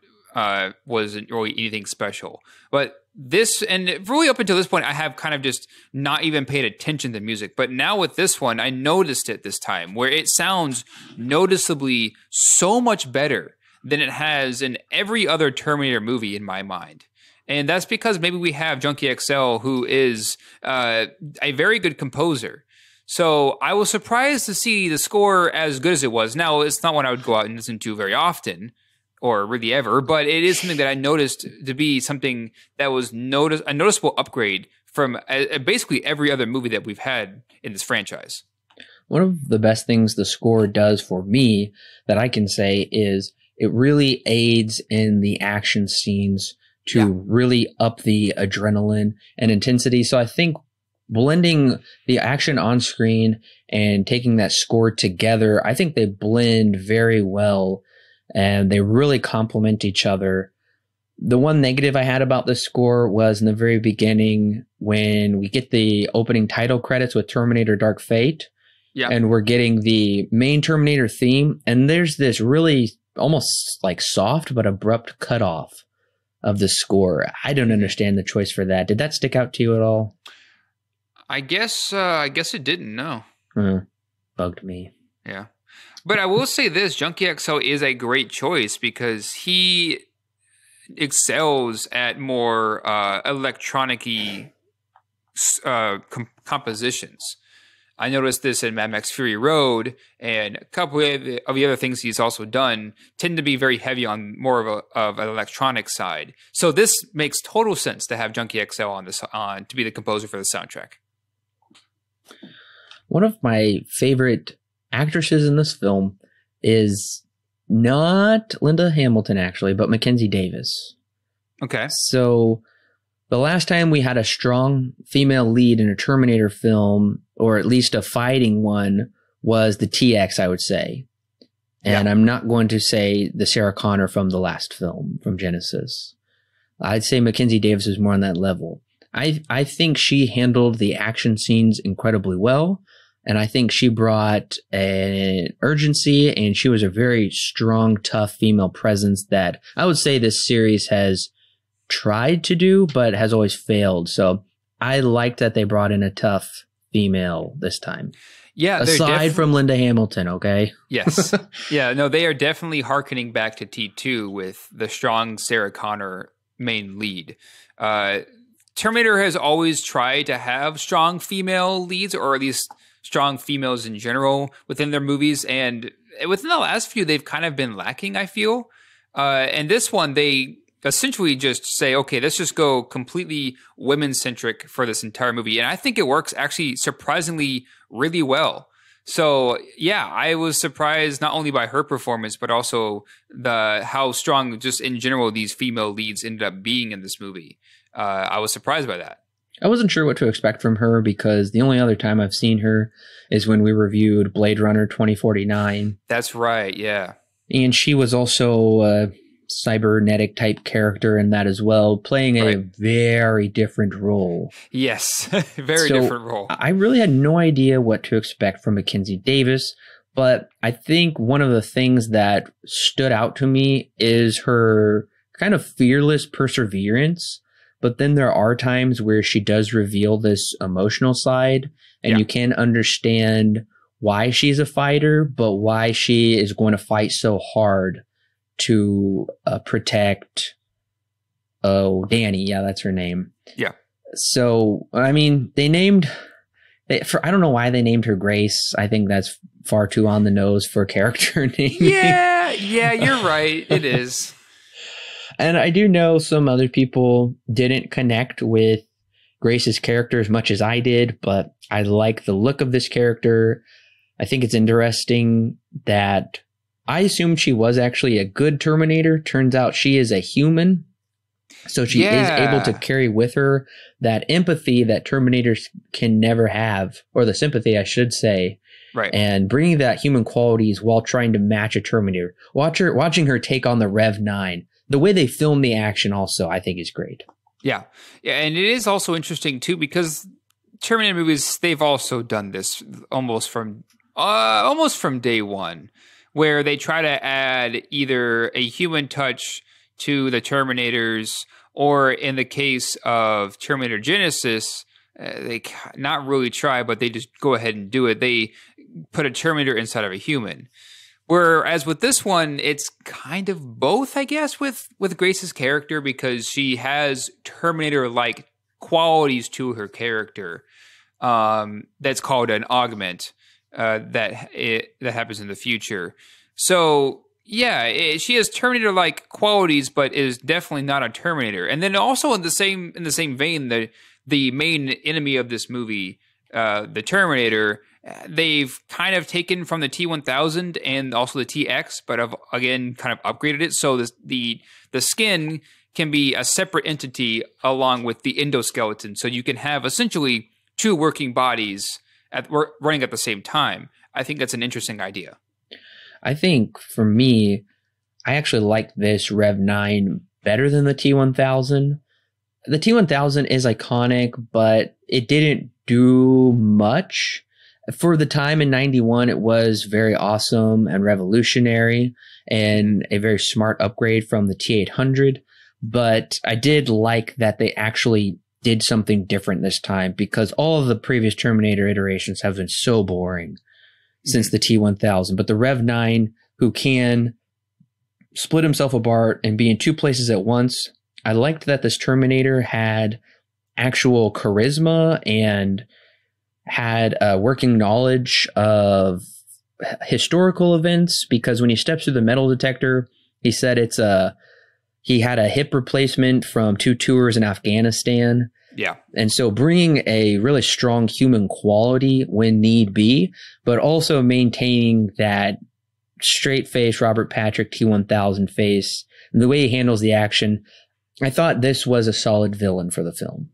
wasn't really anything special. But this, and really up until this point, I have kind of just not even paid attention to music. But now with this one, I noticed it this time, where it sounds noticeably so much better than it has in every other Terminator movie in my mind. And that's because maybe we have Junkie XL, who is a very good composer. So I was surprised to see the score as good as it was. Now, it's not one I would go out and listen to very often, or really ever, but it is something that I noticed to be something that was a noticeable upgrade from basically every other movie that we've had in this franchise. One of the best things the score does for me that I can say is it really aids in the action scenes to really up the adrenaline and intensity. So I think blending the action on screen and taking that score together, I think they blend very well and they really complement each other. The one negative I had about the score was in the very beginning when we get the opening title credits with Terminator Dark Fate. Yeah. And we're getting the main Terminator theme. And there's this really almost like soft but abrupt cutoff of the score. I don't understand the choice for that. Did that stick out to you at all? I guess it didn't, no. Bugged me. Yeah. But I will say this, Junkie XL is a great choice because he excels at more electronic-y compositions. I noticed this in Mad Max Fury Road, and a couple of the other things he's also done tend to be very heavy on more of an electronic side. So this makes total sense to have Junkie XL on to be the composer for the soundtrack. One of my favorite actresses in this film is not Linda Hamilton, actually, but Mackenzie Davis. Okay. So the last time we had a strong female lead in a Terminator film, or at least a fighting one, was the TX, I would say. And I'm not going to say the Sarah Connor from the last film, from Genesis. I'd say Mackenzie Davis is more on that level. I think she handled the action scenes incredibly well. And I think she brought an urgency, and she was a very strong, tough female presence that I would say this series has tried to do, but has always failed. So I liked that they brought in a tough female this time. Yeah. Aside from Linda Hamilton, okay? Yes. Yeah, no, they are definitely hearkening back to T2 with the strong Sarah Connor main lead. Terminator has always tried to have strong female leads, or at least strong females in general within their movies. And within the last few, they've kind of been lacking, I feel. And this one, they essentially just say, okay, let's just go completely women-centric for this entire movie. And I think it works actually surprisingly really well. So, yeah, I was surprised not only by her performance, but also how strong just in general these female leads ended up being in this movie. I was surprised by that. I wasn't sure what to expect from her because the only other time I've seen her is when we reviewed Blade Runner 2049. That's right, yeah. And she was also a cybernetic type character in that as well, playing a very different role. Yes, very different role. I really had no idea what to expect from Mackenzie Davis, but I think one of the things that stood out to me is her kind of fearless perseverance. But then there are times where she does reveal this emotional side, and you can understand why she's a fighter, but why she is going to fight so hard to protect, Danny. Yeah, that's her name. Yeah. So, I mean, I don't know why they named her Grace. I think that's far too on the nose for character name. Yeah, you're right. It is. And I do know some other people didn't connect with Grace's character as much as I did, but I like the look of this character. I think it's interesting that I assumed she was actually a good Terminator. Turns out she is a human. So she is able to carry with her that empathy that Terminators can never have, or the sympathy, I should say. Right. And bringing that human qualities while trying to match a Terminator. Watching her take on the Rev 9. The way they film the action also, I think, is great. Yeah. And it is also interesting, too, because Terminator movies, they've also done this almost from day one, where they try to add either a human touch to the Terminators, or in the case of Terminator Genesis, they not really try, but they just go ahead and do it. They put a Terminator inside of a human. Whereas with this one, it's kind of both, I guess, with Grace's character, because she has Terminator-like qualities to her character. That's called an augment that happens in the future. So yeah, she has Terminator-like qualities, but is definitely not a Terminator. And then also in the same vein, the main enemy of this movie, the Terminator, they've kind of taken from the T-1000 and also the TX, but have again kind of upgraded it so the skin can be a separate entity along with the endoskeleton. So you can have essentially two working bodies running at the same time. I think that's an interesting idea. I think for me, I actually like this Rev 9 better than the T-1000. The T-1000 is iconic, but it didn't do much. For the time in 91, it was very awesome and revolutionary and a very smart upgrade from the T-800. But I did like that they actually did something different this time, because all of the previous Terminator iterations have been so boring since the T-1000. But the Rev 9, who can split himself apart and be in two places at once, I liked that this Terminator had actual charisma and had a working knowledge of historical events, because when he steps through the metal detector, he said he had a hip replacement from 2 tours in Afghanistan. Yeah. And so bringing a really strong human quality when need be, but also maintaining that straight face Robert Patrick T-1000 face, and the way he handles the action, I thought this was a solid villain for the film.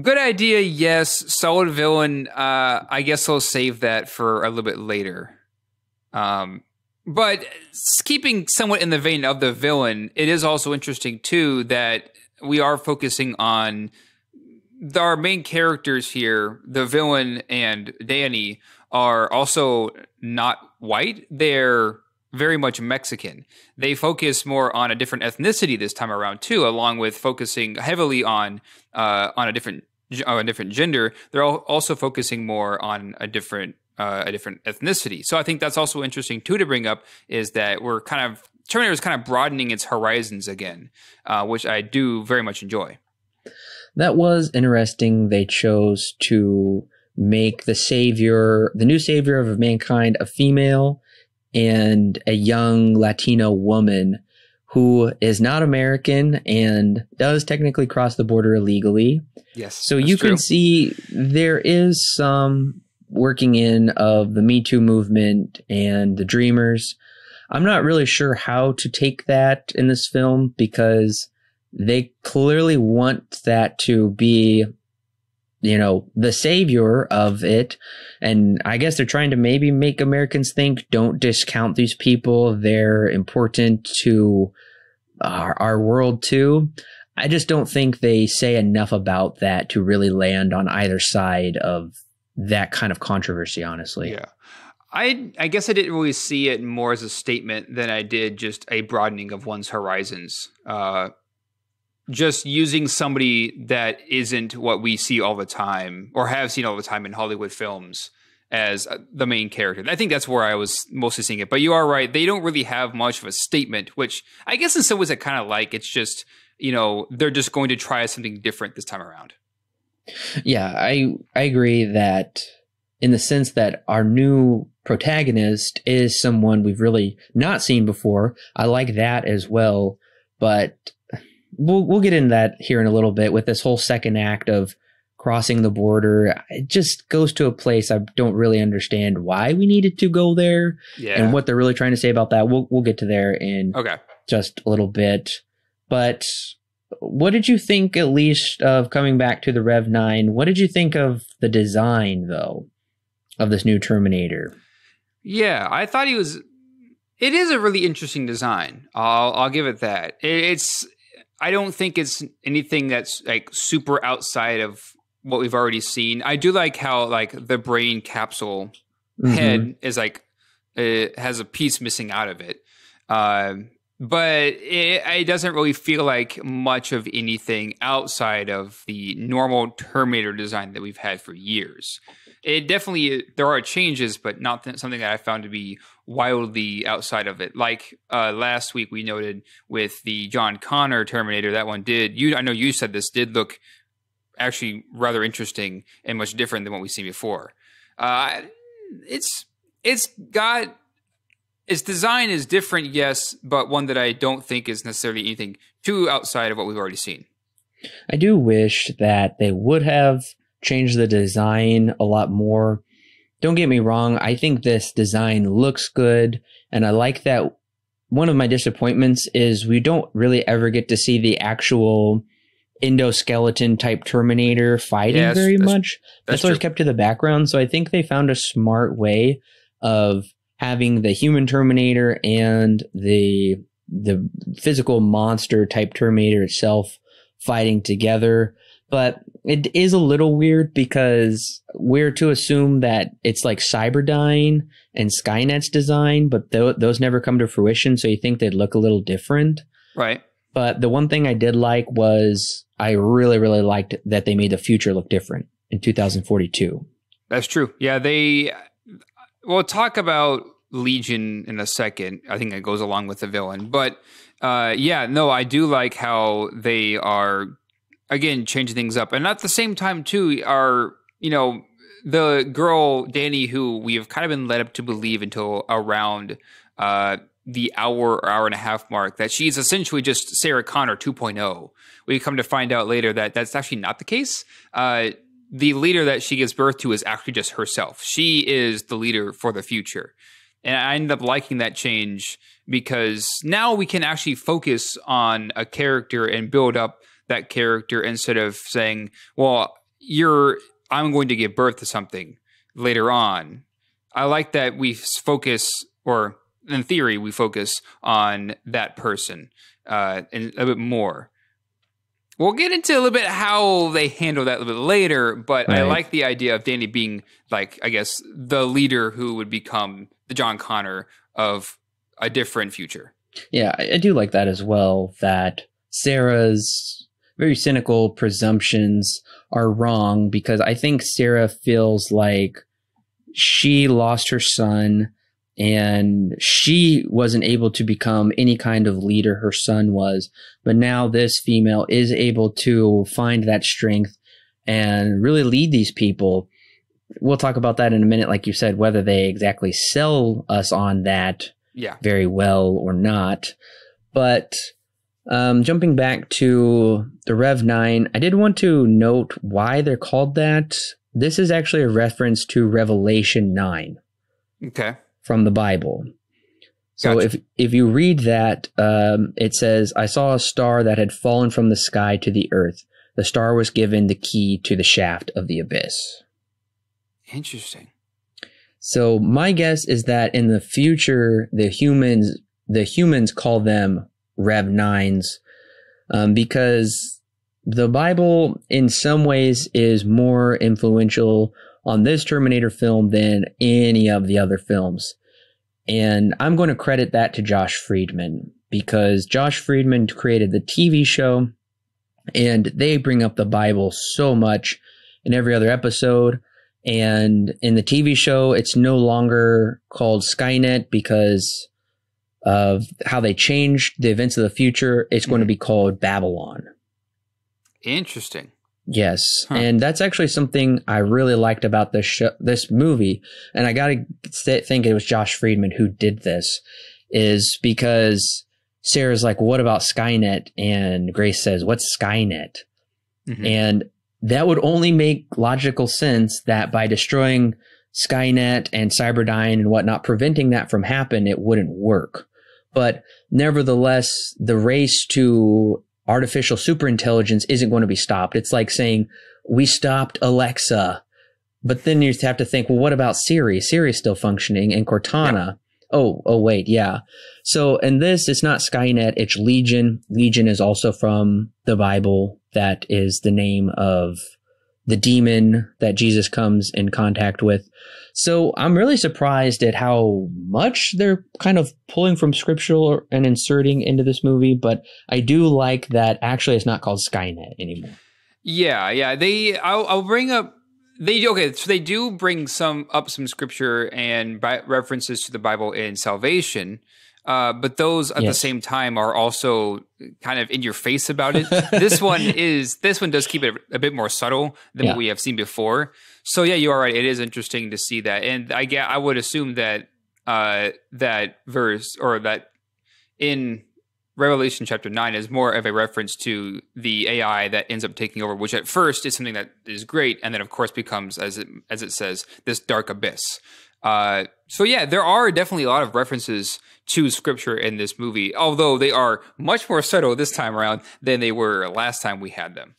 Good idea, yes. Solid villain. I guess I'll save that for a little bit later. But keeping somewhat in the vein of the villain, it is also interesting, too, that we are focusing on our main characters here. The villain and Danny are also not white. They're very much Mexican. They focus more on a different ethnicity this time around, too, along with focusing heavily on a different gender. They're also focusing more on a different ethnicity. So I think that's also interesting too to bring up, is that Terminator is kind of broadening its horizons again, which I do very much enjoy. That was interesting. They chose to make the new savior of mankind, a female, and a young Latino woman who is not American and does technically cross the border illegally. Yes. So you can see there is some working in of the Me Too movement and the Dreamers. I'm not really sure how to take that in this film because they clearly want that to be, you know, the savior of it. And I guess they're trying to maybe make Americans think, don't discount these people. They're important to our world too. I just don't think they say enough about that to really land on either side of that kind of controversy, honestly. Yeah. I guess I didn't really see it more as a statement than I did just a broadening of one's horizons. Just using somebody that isn't what we see all the time or have seen all the time in Hollywood films as the main character. I think that's where I was mostly seeing it. But you are right. They don't really have much of a statement, which I guess in some ways I kind of like. It's just, you know, they're just going to try something different this time around. Yeah, I agree that in the sense that our new protagonist is someone we've really not seen before. I like that as well. But we'll get into that here in a little bit with this whole second act of crossing the border. It just goes to a place I don't really understand why we needed to go there and what they're really trying to say about that. We'll get to there in just a little bit. But what did you think, at least, of coming back to the Rev 9? What did you think of the design, though, of this new Terminator? Yeah, I thought it is a really interesting design. I'll give it that. I don't think it's anything that's like super outside of what we've already seen. I do like how like the brain capsule head is like, it has a piece missing out of it. But it doesn't really feel like much of anything outside of the normal Terminator design that we've had for years. It definitely, there are changes, but not something that I found to be wildly outside of it. Like last week we noted with the John Connor Terminator, that one I know you said this did look actually rather interesting and much different than what we've seen before. Its design is different, yes, but one that I don't think is necessarily anything too outside of what we've already seen. I do wish that they would have changed the design a lot more. Don't get me wrong, I think this design looks good, and I like that. One of my disappointments is we don't really ever get to see the actual endoskeleton type Terminator fighting very much. That's always kept to the background, so I think they found a smart way of having the human Terminator and the physical monster type Terminator itself fighting together. But it is a little weird because we're to assume that it's like Cyberdyne and Skynet's design, but those never come to fruition, so you think they'd look a little different. Right. But the one thing I did like was I really, really liked that they made the future look different in 2042. That's true. Yeah, we'll talk about Legion in a second. I think it goes along with the villain. But I do like how they are, again, changing things up. And at the same time, too, are, the girl, Danny, who we have kind of been led up to believe until around the hour or hour and a half mark, that she's essentially just Sarah Connor 2.0. We come to find out later that that's actually not the case. The leader that she gives birth to is actually just herself. She is the leader for the future. And I ended up liking that change because now we can actually focus on a character and build up that character instead of saying, well, I'm going to give birth to something later on. I like that we focus, or in theory, we focus on that person and a bit more. We'll get into a little bit how they handle that a little bit later, but right. I like the idea of Danny being, like, I guess, the leader who would become the John Connor of a different future. Yeah, I do like that as well, that Sarah's very cynical presumptions are wrong, because I think Sarah feels like she lost her son and she wasn't able to become any kind of leader her son was. But now this female is able to find that strength and really lead these people. we'll talk about that in a minute, like you said, whether they exactly sell us on that very well or not. But jumping back to the Rev 9, I did want to note why they're called that. This is actually a reference to Revelation 9. Okay. From the Bible. So Gotcha. if you read that, it says, I saw a star that had fallen from the sky to the earth. The star was given the key to the shaft of the abyss. Interesting. So my guess is that in the future, the humans call them Rev 9s, because the Bible in some ways is more influential on this Terminator film than any of the other films. And I'm going to credit that to Josh Friedman, because Josh Friedman created the TV show, and they bring up the Bible so much in every other episode. And in the TV show, it's no longer called Skynet because of how they changed the events of the future. It's going to be called Babylon. Interesting. Yes. Huh. And that's actually something I really liked about this movie. And I got to think it was Josh Friedman who did this, is because Sarah's like, what about Skynet? And Grace says, what's Skynet? Mm-hmm. And that would only make logical sense that by destroying Skynet and Cyberdyne and whatnot, preventing that from happening, it wouldn't work. But nevertheless, the race to artificial superintelligence isn't going to be stopped. It's like saying, we stopped Alexa. But then you have to think, well, what about Siri? Siri's still functioning, and Cortana. Yeah. Oh, wait, yeah. So in this, it's not Skynet, it's Legion. Legion is also from the Bible. That is the name of the demon that Jesus comes in contact with. So I'm really surprised at how much they're kind of pulling from scriptural and inserting into this movie. But I do like that actually it's not called Skynet anymore. Yeah. I'll bring up. So they do bring some scripture and references to the Bible in Salvation, but those at the same time are also kind of in your face about it. This one does keep it a bit more subtle than what we have seen before. So yeah, you are right. It is interesting to see that, and I would assume that that verse, or that in Revelation chapter 9, is more of a reference to the AI that ends up taking over, which at first is something that is great, and then of course becomes, as it says, this dark abyss. So yeah, there are definitely a lot of references to scripture in this movie, although they are much more subtle this time around than they were last time we had them.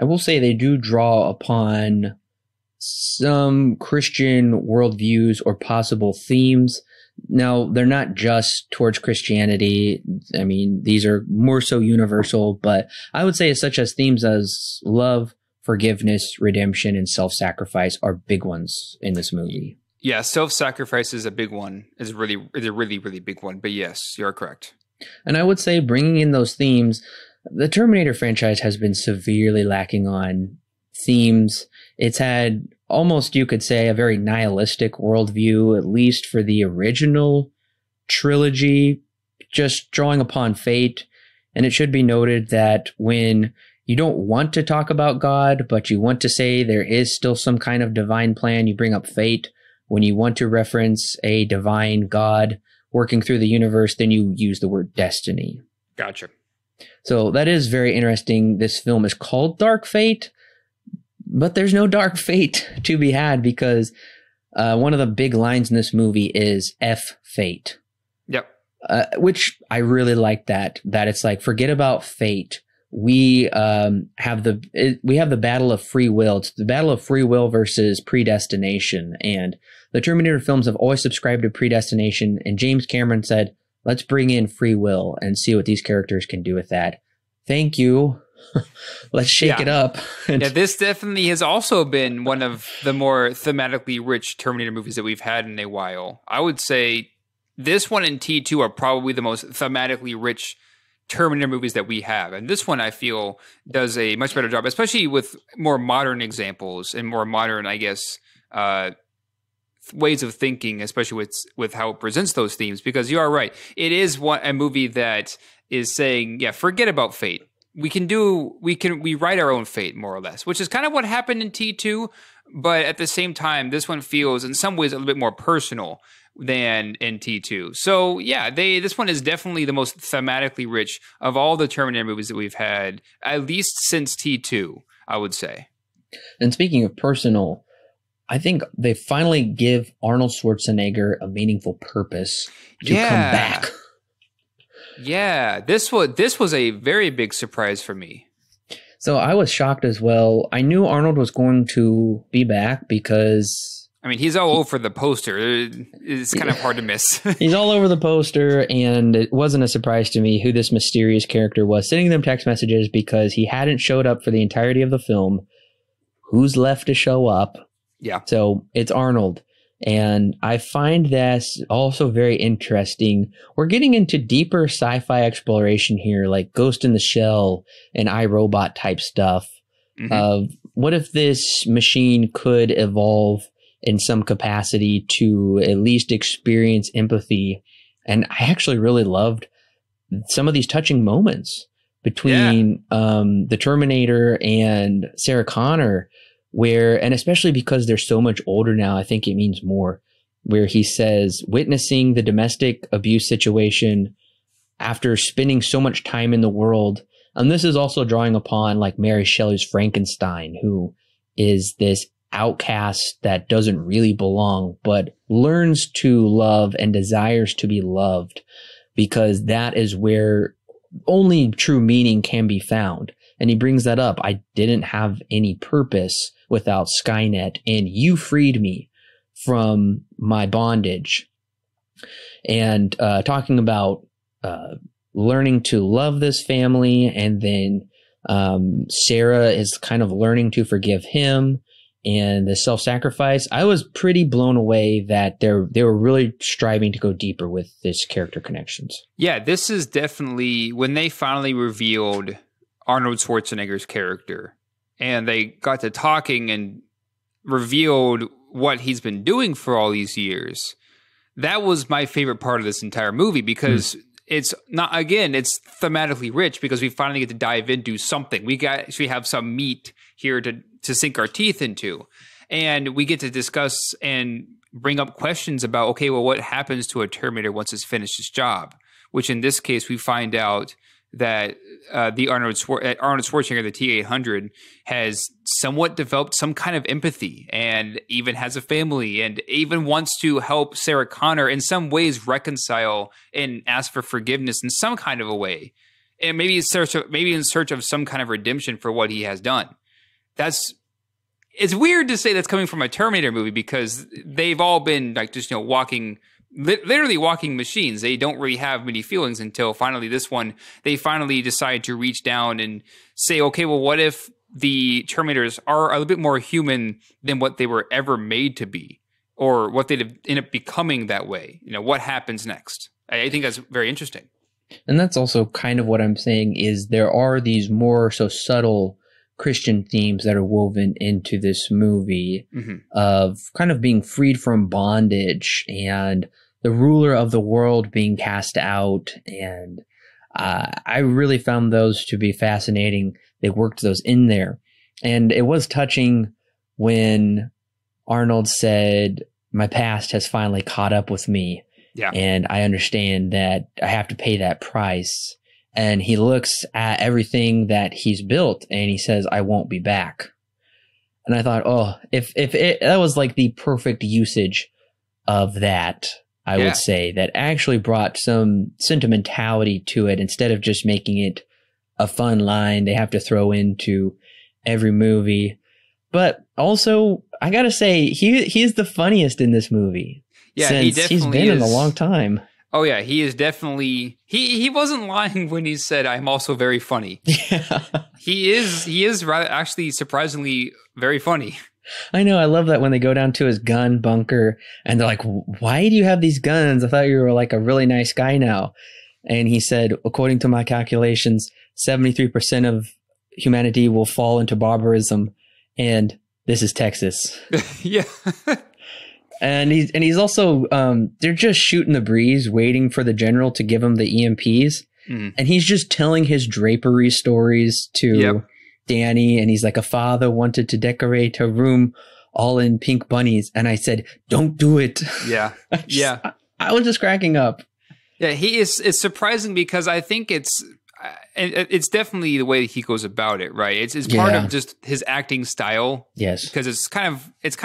I will say they do draw upon some Christian worldviews or possible themes. Now, they're not just towards Christianity. I mean, these are more so universal, but I would say such as themes as love, forgiveness, redemption, and self-sacrifice are big ones in this movie. Yeah, self-sacrifice is a big one. Is a really, really big one. But yes, you're correct. And I would say bringing in those themes, the Terminator franchise has been severely lacking on themes. It's had almost, you could say, a very nihilistic worldview, at least for the original trilogy, just drawing upon fate. And it should be noted that when you don't want to talk about God, but you want to say there is still some kind of divine plan, you bring up fate. When you want to reference a divine God working through the universe, then you use the word destiny. Gotcha. So that is very interesting. This film is called Dark Fate, but there's no dark fate to be had, because one of the big lines in this movie is F fate. Yep. Which I really like that it's like, forget about fate. We have the battle of free will. It's the battle of free will versus predestination. And the Terminator films have always subscribed to predestination. And James Cameron said, let's bring in free will and see what these characters can do with that. Thank you. Let's shake it up. Yeah, this definitely has also been one of the more thematically rich Terminator movies that we've had in a while. I would say this one and T2 are probably the most thematically rich Terminator movies that we have. And this one, I feel, does a much better job, especially with more modern examples and more modern, I guess, ways of thinking, especially with how it presents those themes. Because you are right. It is a movie that is saying, yeah, forget about fate. we write our own fate, more or less, which is kind of what happened in T2. But at the same time, this one feels in some ways a little bit more personal than in T2. So yeah, this one is definitely the most thematically rich of all the Terminator movies that we've had, at least since T2, I would say. And speaking of personal, I think they finally give Arnold Schwarzenegger a meaningful purpose to come back. Yeah, this was a very big surprise for me. So I was shocked as well. I knew Arnold was going to be back because... I mean, he's all over the poster. It's kind of hard to miss. He's all over the poster, and it wasn't a surprise to me who this mysterious character was, sending them text messages because he hadn't showed up for the entirety of the film. Who's left to show up? Yeah. So it's Arnold. And I find that also very interesting. We're getting into deeper sci-fi exploration here, like Ghost in the Shell and iRobot type stuff. Of what if this machine could evolve in some capacity to at least experience empathy? And I actually really loved some of these touching moments between the Terminator and Sarah Connor, and especially because they're so much older now, I think it means more, where he says, witnessing the domestic abuse situation after spending so much time in the world. And this is also drawing upon like Mary Shelley's Frankenstein, who is this outcast that doesn't really belong, but learns to love and desires to be loved, because that is where only true meaning can be found. And he brings that up. I didn't have any purpose without Skynet, and you freed me from my bondage. And talking about learning to love this family, and then Sarah is kind of learning to forgive him, and the self-sacrifice. I was pretty blown away that they were really striving to go deeper with this character connections. Yeah, this is definitely when they finally revealed Arnold Schwarzenegger's character, and they got to talking and revealed what he's been doing for all these years. That was my favorite part of this entire movie, because it's thematically rich, because we finally get to dive into something. We actually have some meat here to sink our teeth into, and we get to discuss and bring up questions about, okay, well, what happens to a Terminator once it's finished its job? Which in this case, we find out that the Arnold Schwarzenegger, the T-800, has somewhat developed some kind of empathy, and even has a family, and even wants to help Sarah Connor in some ways reconcile and ask for forgiveness in some kind of a way, and maybe in search of some kind of redemption for what he has done. It's weird to say that's coming from a Terminator movie, because they've all been like just literally walking machines. They don't really have many feelings until finally this one, they finally decide to reach down and say, okay, well, what if the Terminators are a little bit more human than what they were ever made to be, or what they'd end up becoming that way? What happens next? I think that's very interesting. And that's also kind of what I'm saying, is there are these more so subtle Christian themes that are woven into this movie, of kind of being freed from bondage and the ruler of the world being cast out. And I really found those to be fascinating. They worked those in there. And it was touching when Arnold said, my past has finally caught up with me. Yeah. And I understand that I have to pay that price. And he looks at everything that he's built and he says, I won't be back. And I thought, if that was like the perfect usage of that, I would say, that actually brought some sentimentality to it, instead of just making it a fun line they have to throw into every movie. But also, I gotta say, he's the funniest in this movie. Yeah, since he's been in a long time. Oh yeah, he is definitely, he wasn't lying when he said, I'm also very funny. Yeah. He is rather, actually surprisingly very funny. I know. I love that when they go down to his gun bunker and they're like, why do you have these guns? I thought you were like a really nice guy now. And he said, according to my calculations, 73% of humanity will fall into barbarism. And this is Texas. Yeah. And he's also, they're just shooting the breeze, waiting for the general to give him the EMPs. And he's just telling his drapery stories to Danny. And he's like, a father wanted to decorate her room all in pink bunnies. And I said, don't do it. Yeah. I was just cracking up. Yeah, it's surprising because I think it's definitely the way that he goes about it, right? It's part of just his acting style. Yes. Because it's kind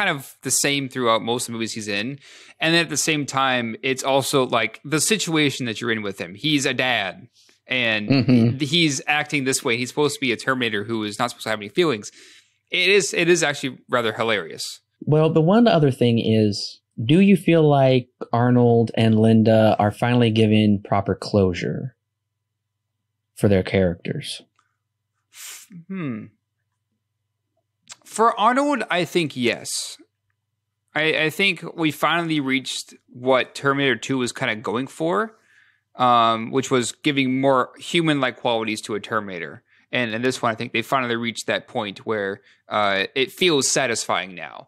of the same throughout most of the movies he's in. And then at the same time, it's also like the situation that you're in with him. He's a dad and he's acting this way. He's supposed to be a Terminator who is not supposed to have any feelings. It is actually rather hilarious. Well, the one other thing is, do you feel like Arnold and Linda are finally given proper closure for their characters? For Arnold, I think yes. I think we finally reached what Terminator 2 was kind of going for, which was giving more human-like qualities to a Terminator. And in this one, I think they finally reached that point where it feels satisfying now.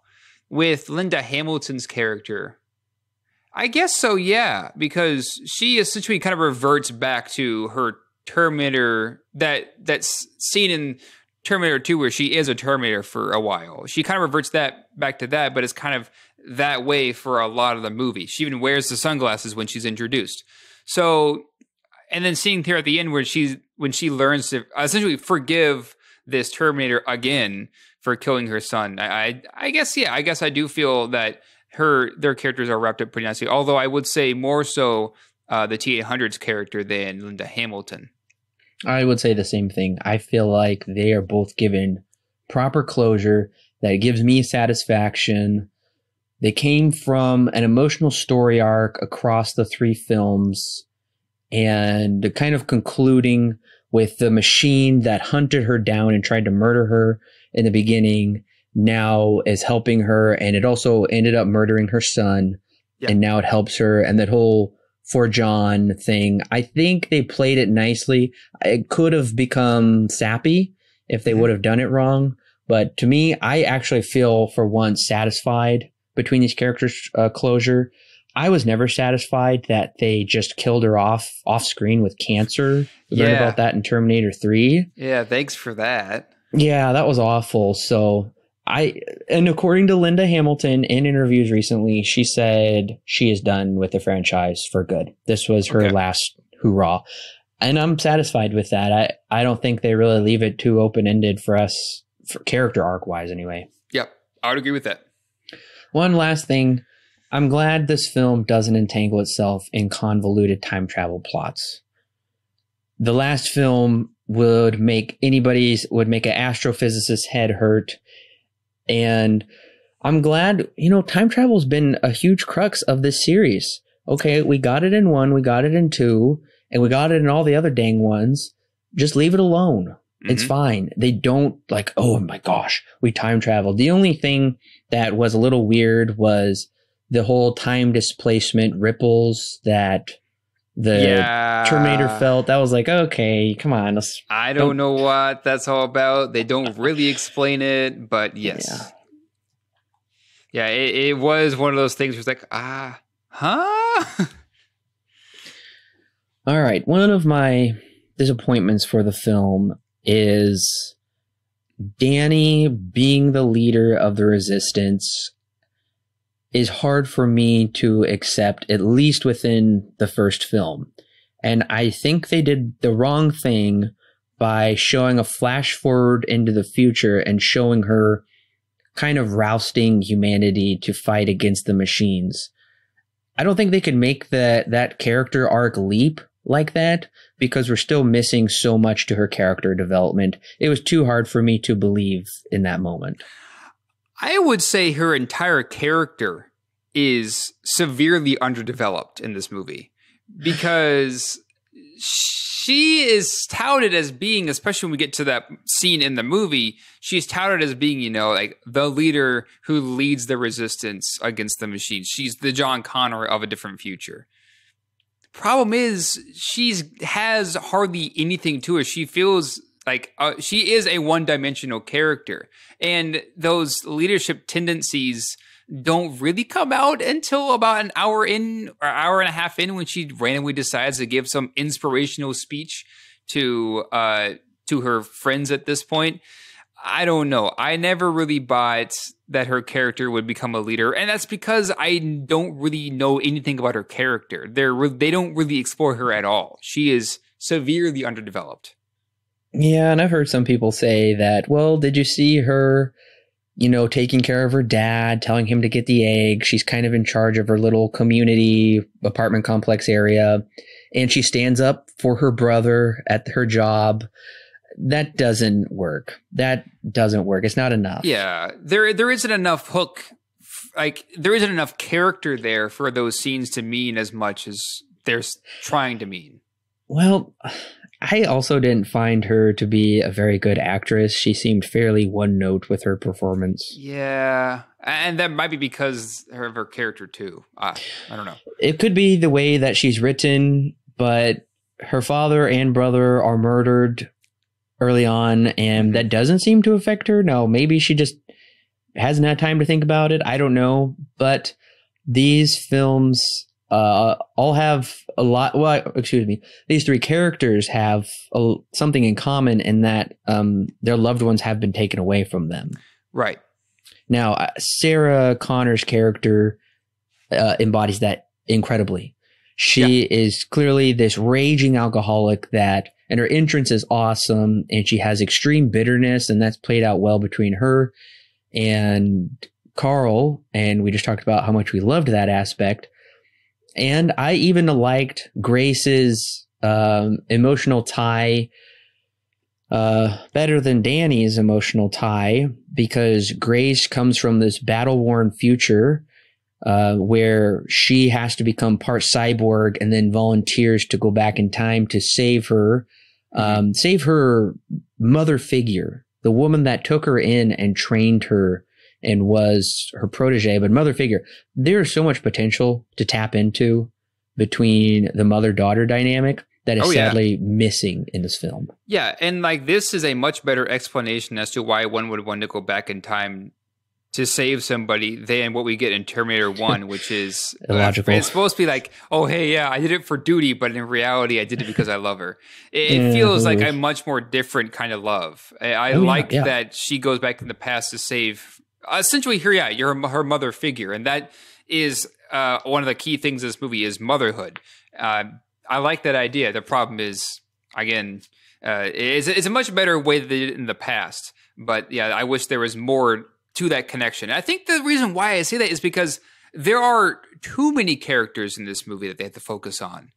With Linda Hamilton's character, I guess so, yeah, because she essentially kind of reverts back to her Terminator that's seen in Terminator 2 where she is a Terminator for a while. She kind of reverts that back to that, but it's kind of that way for a lot of the movie. She even wears the sunglasses when she's introduced. So, and then seeing here at the end where when she learns to essentially forgive this Terminator again for killing her son. I guess I do feel that their characters are wrapped up pretty nicely. Although I would say more so the T-800's character than Linda Hamilton. I would say the same thing. I feel like they are both given proper closure that gives me satisfaction. They came from an emotional story arc across the 3 films and kind of concluding with the machine that hunted her down and tried to murder her in the beginning now is helping her, and it also ended up murdering her son, and now it helps her, and that whole For John thing, I think they played it nicely. It could have become sappy if they would have done it wrong, but to me, I actually feel for once satisfied between these characters' closure. I was never satisfied that they just killed her off screen with cancer. We learned about that in Terminator 3. Yeah, thanks for that. Yeah, that was awful. So and according to Linda Hamilton in interviews recently, she said she is done with the franchise for good. This was her last hurrah. And I'm satisfied with that. I don't think they really leave it too open-ended for us, for character arc-wise anyway. Yep, I would agree with that. One last thing. I'm glad this film doesn't entangle itself in convoluted time travel plots. The last film would make an astrophysicist's head hurt. And I'm glad, time travel's been a huge crux of this series. Okay, we got it in 1, we got it in 2, and we got it in all the other dang ones. Just leave it alone. It's fine. They don't oh my gosh, we time traveled. The only thing that was a little weird was the whole time displacement ripples that the Terminator felt. That was like, okay, come on. I don't know what that's all about. They don't really explain it, but yes. Yeah, it was one of those things where it's like, huh? All right. One of my disappointments for the film is Danny being the leader of the Resistance is hard for me to accept, at least within the first film. And I think they did the wrong thing by showing a flash forward into the future and showing her kind of rousting humanity to fight against the machines. I don't think they could make that character arc leap like that because we're still missing so much to her character development. It was too hard for me to believe in that moment. I would say her entire character is severely underdeveloped in this movie because she is touted as being, especially when we get to that scene in the movie, she's touted as being, the leader who leads the resistance against the machines. She's the John Connor of a different future. Problem is, she has hardly anything to her. She feels like she is a one-dimensional character. And those leadership tendencies don't really come out until about an hour in or hour and a half in, when she randomly decides to give some inspirational speech to her friends at this point. I don't know. I never really bought that her character would become a leader, and that's because I don't really know anything about her character. They don't really explore her at all. She is severely underdeveloped. Yeah, and I've heard some people say that, well, did you see her, taking care of her dad, telling him to get the egg? She's kind of in charge of her little community apartment complex area, and she stands up for her brother at her job. That doesn't work. It's not enough. Yeah, there isn't enough hook. Like, there isn't enough character there for those scenes to mean as much as they're trying to mean. Well, I also didn't find her to be a very good actress. She seemed fairly one note with her performance. Yeah, and that might be because of her character too. I don't know. It could be the way that she's written, but her father and brother are murdered early on, and that doesn't seem to affect her. Now, maybe she just hasn't had time to think about it. I don't know. But these films all have a lot. Well, excuse me. These three characters have something in common in that their loved ones have been taken away from them. Right. Now, Sarah Connor's character embodies that incredibly. She is clearly this raging alcoholic and her entrance is awesome, and she has extreme bitterness, and that's played out well between her and Carl, and we just talked about how much we loved that aspect. And I even liked Grace's emotional tie better than Danny's emotional tie, because Grace comes from this battle-worn future where she has to become part cyborg and then volunteers to go back in time to save her mother figure, the woman that took her in and trained her and was her protege, but mother figure. There's so much potential to tap into between the mother-daughter dynamic that is sadly missing in this film. Yeah, and like, this is a much better explanation as to why one would want to go back in time to save somebody than what we get in Terminator 1, which is illogical. It's supposed to be like, oh, hey, yeah, I did it for duty, but in reality, I did it because I love her. It feels like a much more different kind of love. I like that she goes back in the past to save, essentially, her mother figure. And that is one of the key things in this movie is motherhood. I like that idea. The problem is, again, it's a much better way than they did in the past. But yeah, I wish there was more to that connection. And I think the reason why I say that is because there are too many characters in this movie that they have to focus on.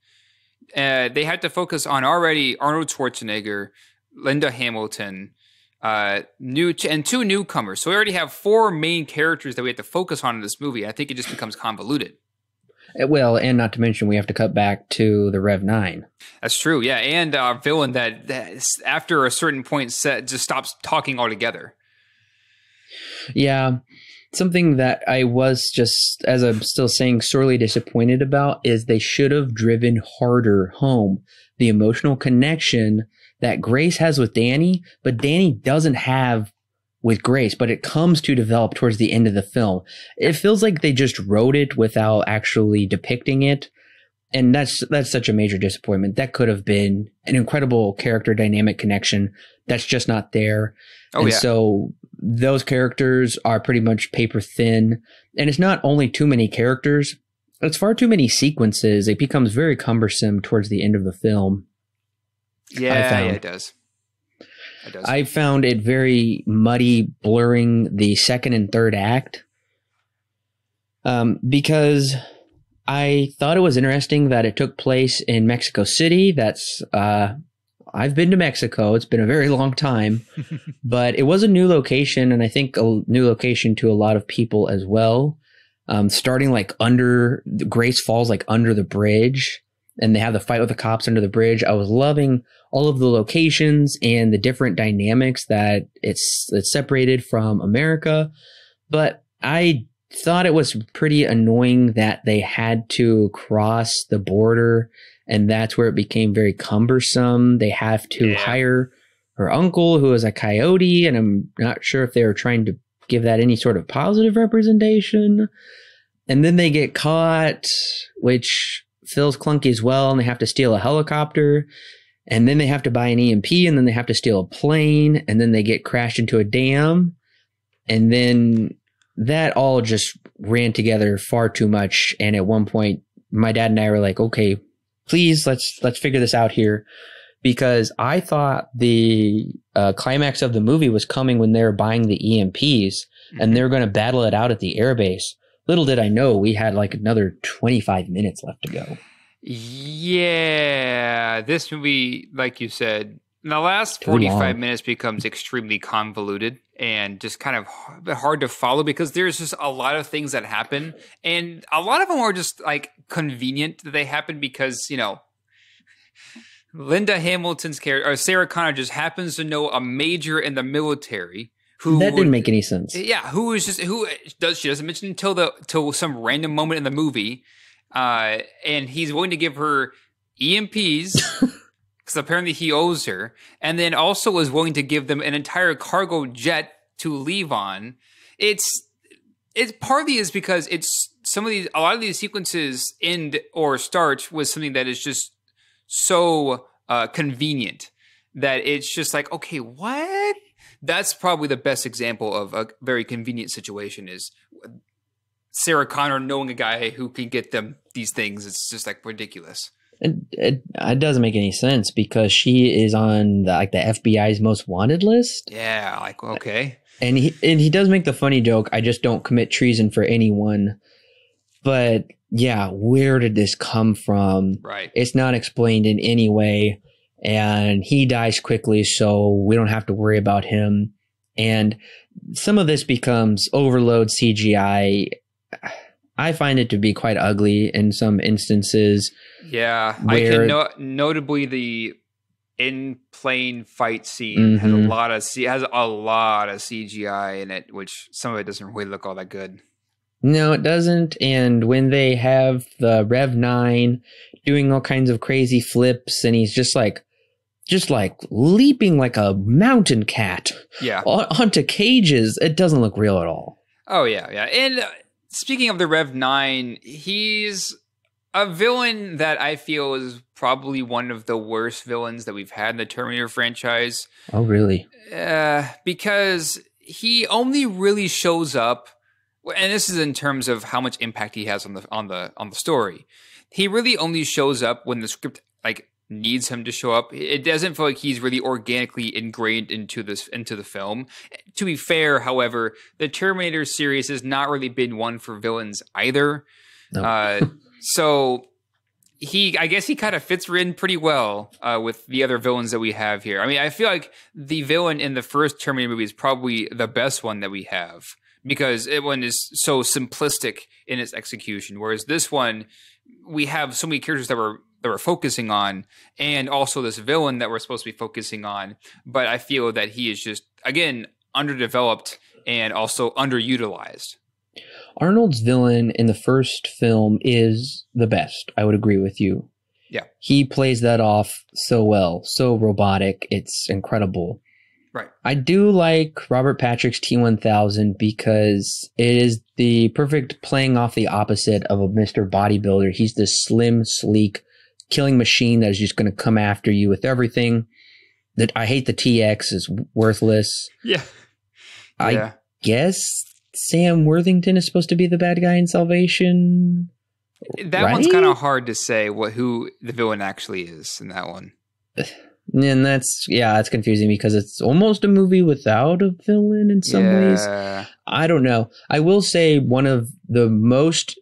They had to focus on already Arnold Schwarzenegger, Linda Hamilton, and two newcomers. So we already have four main characters that we have to focus on in this movie. I think it just becomes convoluted. Well, and not to mention we have to cut back to the Rev 9. That's true, yeah. And a villain that after a certain point just stops talking altogether. Yeah, something that I was just, as I'm still saying, sorely disappointed about is they should have driven harder home the emotional connection that Grace has with Danny, but Danny doesn't have with Grace, but it comes to develop towards the end of the film. It feels like they just wrote it without actually depicting it. And that's such a major disappointment. That could have been an incredible character dynamic connection that's just not there. So those characters are pretty much paper thin. And it's not only too many characters, it's far too many sequences. It becomes very cumbersome towards the end of the film. Yeah, it does. I found it very muddy, blurring the second and third act. Because I thought it was interesting that it took place in Mexico City. That's I've been to Mexico. It's been a very long time, but it was a new location, and I think a new location to a lot of people as well. Starting like under Grace falls like under the bridge, and they have the fight with the cops under the bridge. I was loving all of the locations and the different dynamics that it's separated from America, but I thought it was pretty annoying that they had to cross the border, and that's where it became very cumbersome. They have to hire her uncle, who is a coyote, and I'm not sure if they were trying to give that any sort of positive representation. And then they get caught, which feels clunky as well, and they have to steal a helicopter, and then they have to buy an EMP, and then they have to steal a plane, and then they get crashed into a dam, and then that all just ran together far too much. And at one point, my dad and I were like, okay, please, let's figure this out here. Because I thought the climax of the movie was coming when they were buying the EMPs, and they're going to battle it out at the airbase. Little did I know we had like another 25 minutes left to go. Yeah, this movie, like you said, in the last 45 minutes becomes extremely convoluted and just kind of hard to follow because there's just a lot of things that happen. And a lot of them are just like convenient that they happen because, you know, Linda Hamilton's character, or Sarah Connor, just happens to know a major in the military. That didn't make any sense. Yeah, she doesn't mention till some random moment in the movie, and he's willing to give her EMPs because apparently he owes her, and then also is willing to give them an entire cargo jet to leave on. It's partly is because a lot of these sequences end or start with something that is just so convenient that it's just like, okay, what? That's probably the best example of a very convenient situation is Sarah Connor knowing a guy who can get them these things. It's just like ridiculous. It doesn't make any sense because she is on the FBI's most wanted list. Yeah, like, okay. And he does make the funny joke, I just don't commit treason for anyone. But yeah, where did this come from? Right. It's not explained in any way. And he dies quickly, so we don't have to worry about him. And some of this becomes overload CGI. I find it to be quite ugly in some instances. Yeah, I can notably the in-plane fight scene has a lot of CGI in it, which some of it doesn't really look all that good. No, it doesn't. And when they have the Rev 9 doing all kinds of crazy flips, and he's just like leaping like a mountain cat onto cages, it doesn't look real at all. Oh, yeah, yeah. And speaking of the Rev 9, he's a villain that I feel is probably one of the worst villains that we've had in the Terminator franchise. Oh, really? Because he only really shows up, and this is in terms of how much impact he has on the story. He really only shows up when the script needs him to show up. It doesn't feel like he's really organically ingrained into the film. To be fair, however, the Terminator series has not really been one for villains either. No. So I guess he kind of fits in pretty well with the other villains that we have here. I mean, I feel like the villain in the first Terminator movie is probably the best one that we have because it one is so simplistic in its execution, whereas this one we have so many characters that we're focusing on, and also this villain that we're supposed to be focusing on. But I feel that he is just, again, underdeveloped and also underutilized. Arnold's villain in the first film is the best. I would agree with you. Yeah. He plays that off so well, so robotic. It's incredible. Right. I do like Robert Patrick's T-1000 because it is the perfect playing off the opposite of a Mr. Bodybuilder. He's this slim, sleek, killing machine that is just going to come after you with everything. That I hate the TX is worthless. Yeah. I guess Sam Worthington is supposed to be the bad guy in Salvation. That one's kind of hard to say who the villain actually is in that one. And that's confusing because it's almost a movie without a villain in some ways. I don't know. I will say one of the most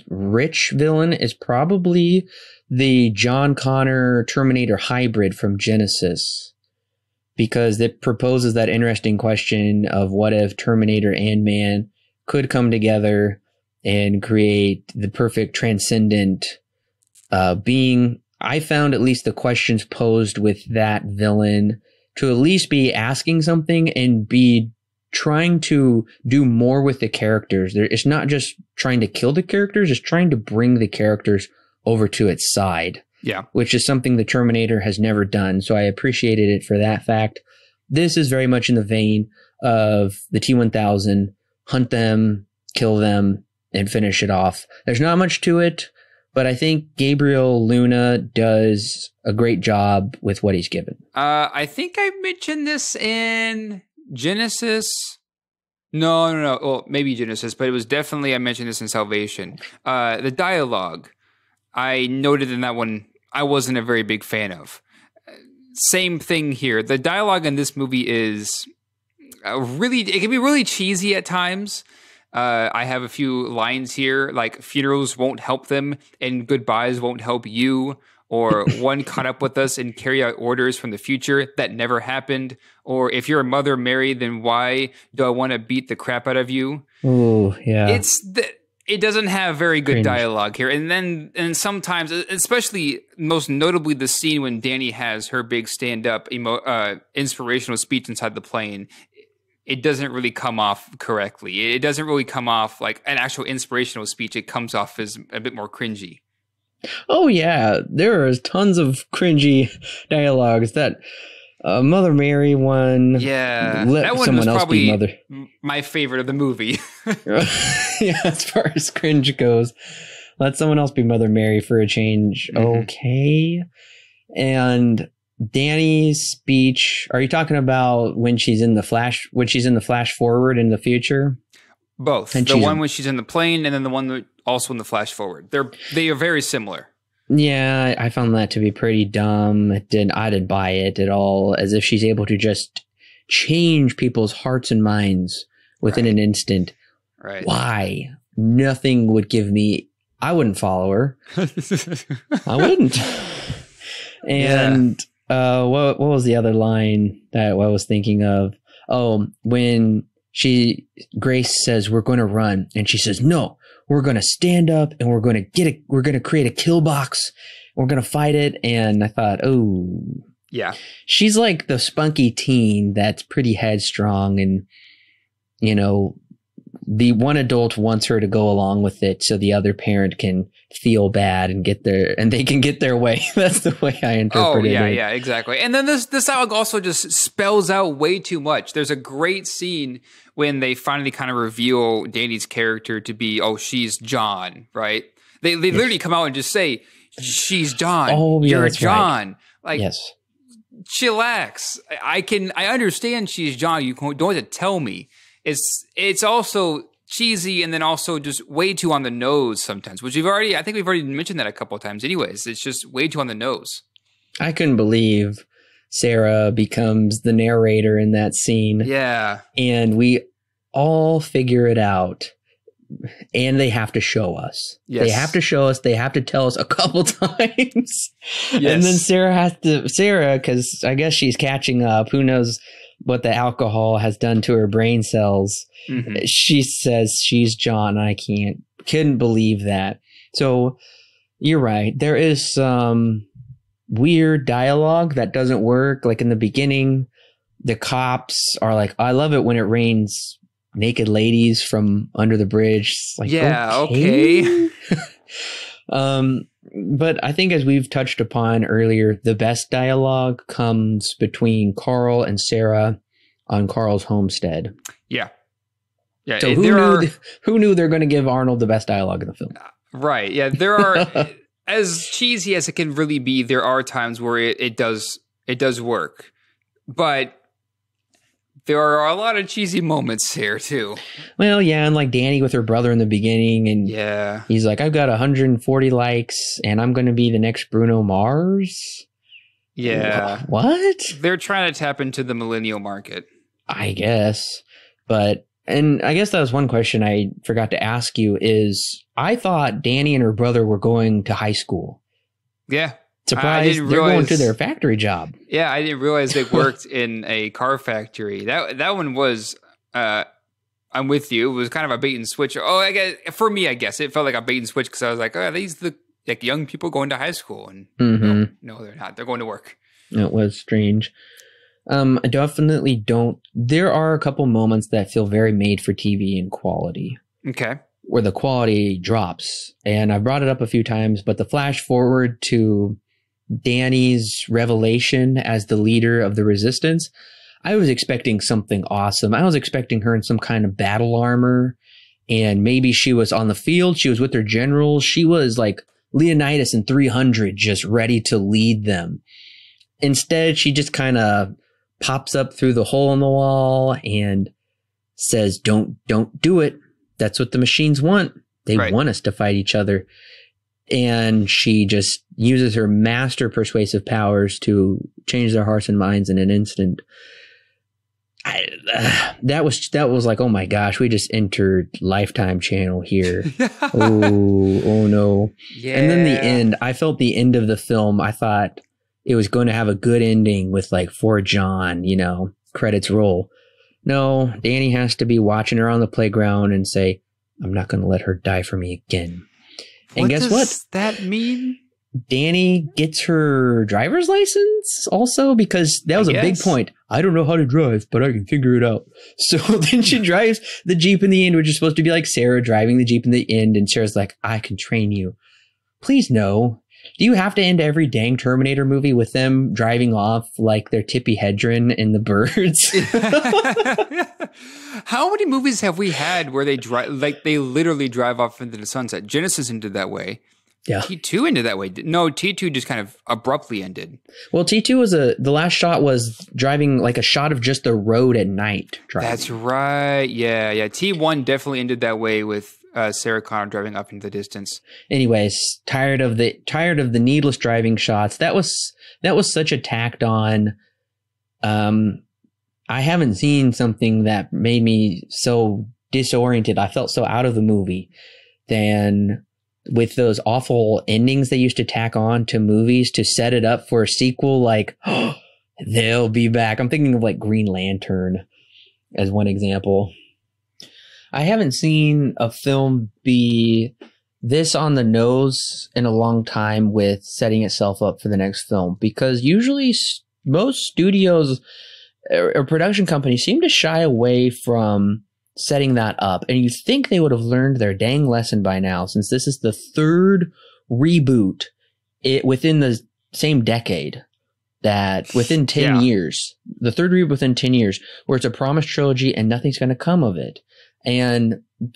rich villain is probably the John Connor Terminator hybrid from Genesis, because it proposes that interesting question of what if Terminator and man could come together and create the perfect transcendent being. I found at least the questions posed with that villain to at least be asking something and be trying to do more with the characters. It's not just trying to kill the characters, it's trying to bring the characters over to its side. Yeah. Which is something the Terminator has never done. So I appreciated it for that fact. this is very much in the vein of the T-1000, hunt them, kill them, and finish it off. There's not much to it, but I think Gabriel Luna does a great job with what he's given. I think I mentioned this in Genesis. No. Well, maybe Genesis, but it was definitely, I mentioned this in Salvation. The dialogue, I noted in that one, I wasn't a very big fan of. Same thing here. The dialogue in this movie is it can be really cheesy at times. I have a few lines here, like funerals won't help them and goodbyes won't help you, or one caught up with us and carry out orders from the future that never happened, or if you're a Mother Mary, then why do I want to beat the crap out of you? Oh, yeah. It doesn't have very good dialogue here. And sometimes, especially most notably the scene when Danny has her big stand-up inspirational speech inside the plane, it doesn't really come off correctly. It doesn't really come off like an actual inspirational speech. It comes off as a bit more cringy. Oh, yeah. There are tons of cringy dialogues. That Mother Mary one. Yeah. Let that one someone was else probably be mother. My favorite of the movie. Yeah, as far as cringe goes. Let someone else be Mother Mary for a change. Mm-hmm. Okay. And Danny's speech, are you talking about when she's in the flash forward in the future? Both. And the one when she's in the plane and then the one that also in the flash forward. They are very similar. Yeah, I found that to be pretty dumb. I didn't buy it at all, as if she's able to just change people's hearts and minds within an instant. Right. Why? Nothing would give me, I wouldn't follow her. I wouldn't. And what was the other line that I was thinking of? Oh, when Grace says, we're going to run. And she says, no, we're going to stand up and we're going to create a kill box. We're going to fight it. And I thought, oh, yeah, she's like the spunky teen that's pretty headstrong. And, you know, the one adult wants her to go along with it so the other parent can feel bad and they can get their way. That's the way I interpreted it. Oh, yeah, exactly. And then this dialogue also just spells out way too much. There's a great scene when they finally kind of reveal Danny's character to be, she's John, right? They literally come out and just say, she's John. Oh, yeah, you're John. Right. Like, yes. Chillax. I understand she's John. You don't have to tell me. It's also cheesy and then also just way too on the nose sometimes, which I think we've already mentioned that a couple of times anyways. It's just way too on the nose. I couldn't believe Sarah becomes the narrator in that scene. Yeah. And we all figure it out. And they have to show us. Yes. They have to show us. They have to tell us a couple times. Yes. And then Sarah, because I guess she's catching up. Who knows what the alcohol has done to her brain cells. Mm-hmm. She says she's John. I couldn't believe that. So you're right. There is some weird dialogue that doesn't work. Like in the beginning, the cops are like, I love it when it rains naked ladies from under the bridge. It's like, yeah, okay. But I think as we've touched upon earlier, the best dialogue comes between Carl and Sarah on Carl's homestead. Yeah. Yeah. So who knew they're going to give Arnold the best dialogue in the film? Right. Yeah. There are, as cheesy as it can really be, there are times where it does work. But there are a lot of cheesy moments here too. Well, yeah, and like Danny with her brother in the beginning, and he's like, I've got 140 likes, and I'm going to be the next Bruno Mars. Yeah. What? They're trying to tap into the millennial market, I guess. And I guess that was one question I forgot to ask you is, I thought Danny and her brother were going to high school. Yeah. Surprised they're going to their factory job. Yeah, I didn't realize they worked in a car factory. That one was, I'm with you. It was kind of a bait and switch. Oh, I guess for me, I guess it felt like a bait and switch because I was like, oh, these the like young people going to high school, and no, they're not. They're going to work. It was strange. I definitely don't. There are a couple moments that feel very made for TV in quality. Okay. Where the quality drops, and I brought it up a few times, but the flash forward to Danny's revelation as the leader of the resistance, I was expecting something awesome. I was expecting her in some kind of battle armor, and maybe she was on the field. She was with her generals. She was like Leonidas in 300, just ready to lead them. Instead, she just kind of pops up through the hole in the wall and says, don't do it. That's what the machines want. They want us to fight each other. And she just uses her master persuasive powers to change their hearts and minds in an instant. That was like, oh my gosh, we just entered Lifetime Channel here. oh no. Yeah. And then the end, I felt the end of the film, I thought it was going to have a good ending with like For John, you know, credits roll. No, Danny has to be watching her on the playground and say, I'm not going to let her die for me again. And guess what? What does that mean? Danny gets her driver's license also, because that was a big point. I don't know how to drive, but I can figure it out. So then she drives the Jeep in the end, which is supposed to be like Sarah driving the Jeep in the end. And Sarah's like, I can train you. Please no. Do you have to end every dang Terminator movie with them driving off like they're Tippi Hedren in The Birds? How many movies have we had where they drive, like they literally drive off into the sunset? Genesis ended that way. Yeah. T2 ended that way. No, T2 just kind of abruptly ended. Well, T2 was the last shot was driving like a shot of just the road at night. Driving. That's right. Yeah. T1 definitely ended that way with Sarah Connor driving up into the distance. Anyways, tired of the needless driving shots. That was such a tacked on. I haven't seen something that made me so disoriented. I felt so out of the movie than with those awful endings they used to tack on to movies to set it up for a sequel. Like, oh, they'll be back. I'm thinking of like Green Lantern as one example. I haven't seen a film be this on the nose in a long time with setting itself up for the next film, because usually most studios or production companies seem to shy away from setting that up. And you think they would have learned their dang lesson by now, since this is the third reboot within the same decade, that within 10 years, the third reboot within 10 years, where it's a promised trilogy and nothing's going to come of it.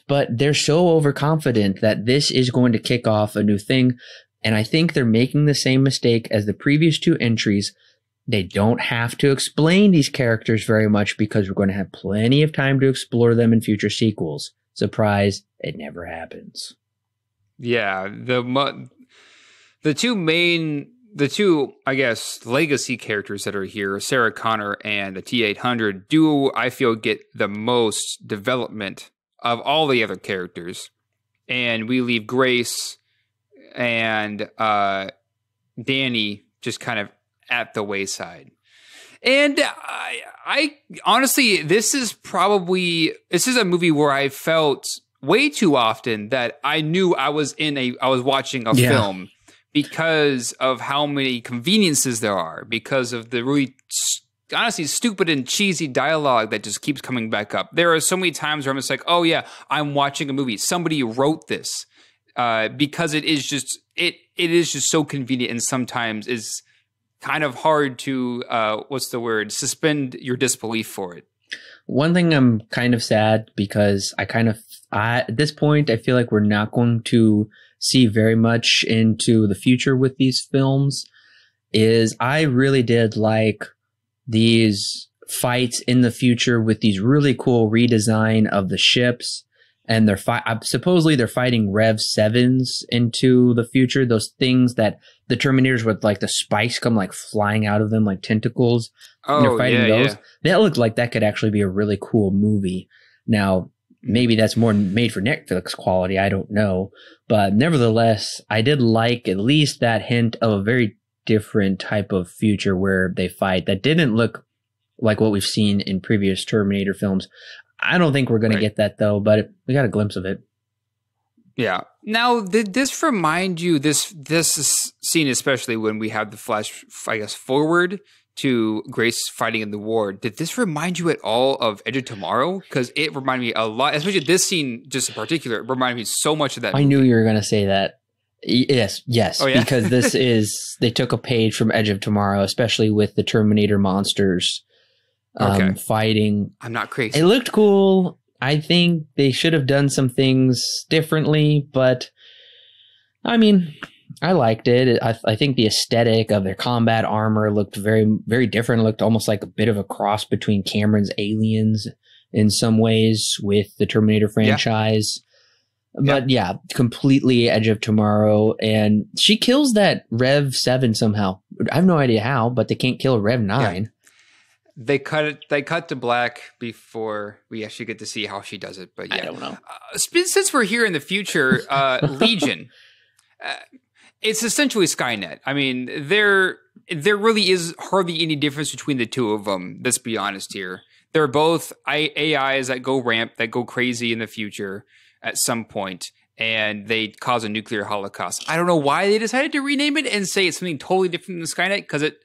But they're so overconfident that this is going to kick off a new thing. And I think they're making the same mistake as the previous two entries. They don't have to explain these characters very much because we're going to have plenty of time to explore them in future sequels. Surprise, it never happens. Yeah, the two, I guess, legacy characters that are here, Sarah Connor and the T-800, do, I feel, get the most development of all the other characters. And we leave Grace and Danny just kind of at the wayside. And I honestly, this is a movie where I felt way too often that I knew I was watching a film, because of how many conveniences there are, because of the really honestly stupid and cheesy dialogue that just keeps coming back up. There are so many times where I'm just like, oh yeah, I'm watching a movie. Somebody wrote this, because it is just so convenient, and sometimes is kind of hard to, suspend your disbelief for it. One thing I'm kind of sad, because at this point, I feel like we're not going to see very much into the future with these films, is I really did like these fights in the future with these really cool redesign of the ships. And supposedly they're fighting Rev 7s into the future. Those things that the Terminators with like the spikes come like flying out of them like tentacles. Oh, and they're fighting those. Yeah. That looked like that could actually be a really cool movie. Now, maybe that's more made for Netflix quality. I don't know. But nevertheless, I did like at least that hint of a very different type of future where they fight that didn't look like what we've seen in previous Terminator films. I don't think we're going to get that, though, but we got a glimpse of it. Yeah. Now, did this remind you, this scene, especially when we have the flash, I guess, forward to Grace fighting in the war, did this remind you at all of Edge of Tomorrow? Because it reminded me a lot, especially this scene just in particular, it reminded me so much of that movie. I knew you were going to say that. Yes, oh, yeah? Because they took a page from Edge of Tomorrow, especially with the Terminator monsters. fighting. I'm not crazy. It looked cool. I think they should have done some things differently, but I mean, I liked it. I think the aesthetic of their combat armor looked very, very different. It looked almost like a bit of a cross between Cameron's Aliens in some ways with the Terminator franchise. But yeah, completely Edge of Tomorrow. And she kills that Rev 7 somehow. I have no idea how, but they can't kill Rev 9. Yeah. They cut to black before we actually get to see how she does it. But yeah, I don't know. Since we're here in the future, Legion, it's essentially Skynet. I mean, there really is hardly any difference between the two of them. Let's be honest here. They're both AIs that go crazy in the future at some point, and they cause a nuclear holocaust. I don't know why they decided to rename it and say it's something totally different than Skynet, because it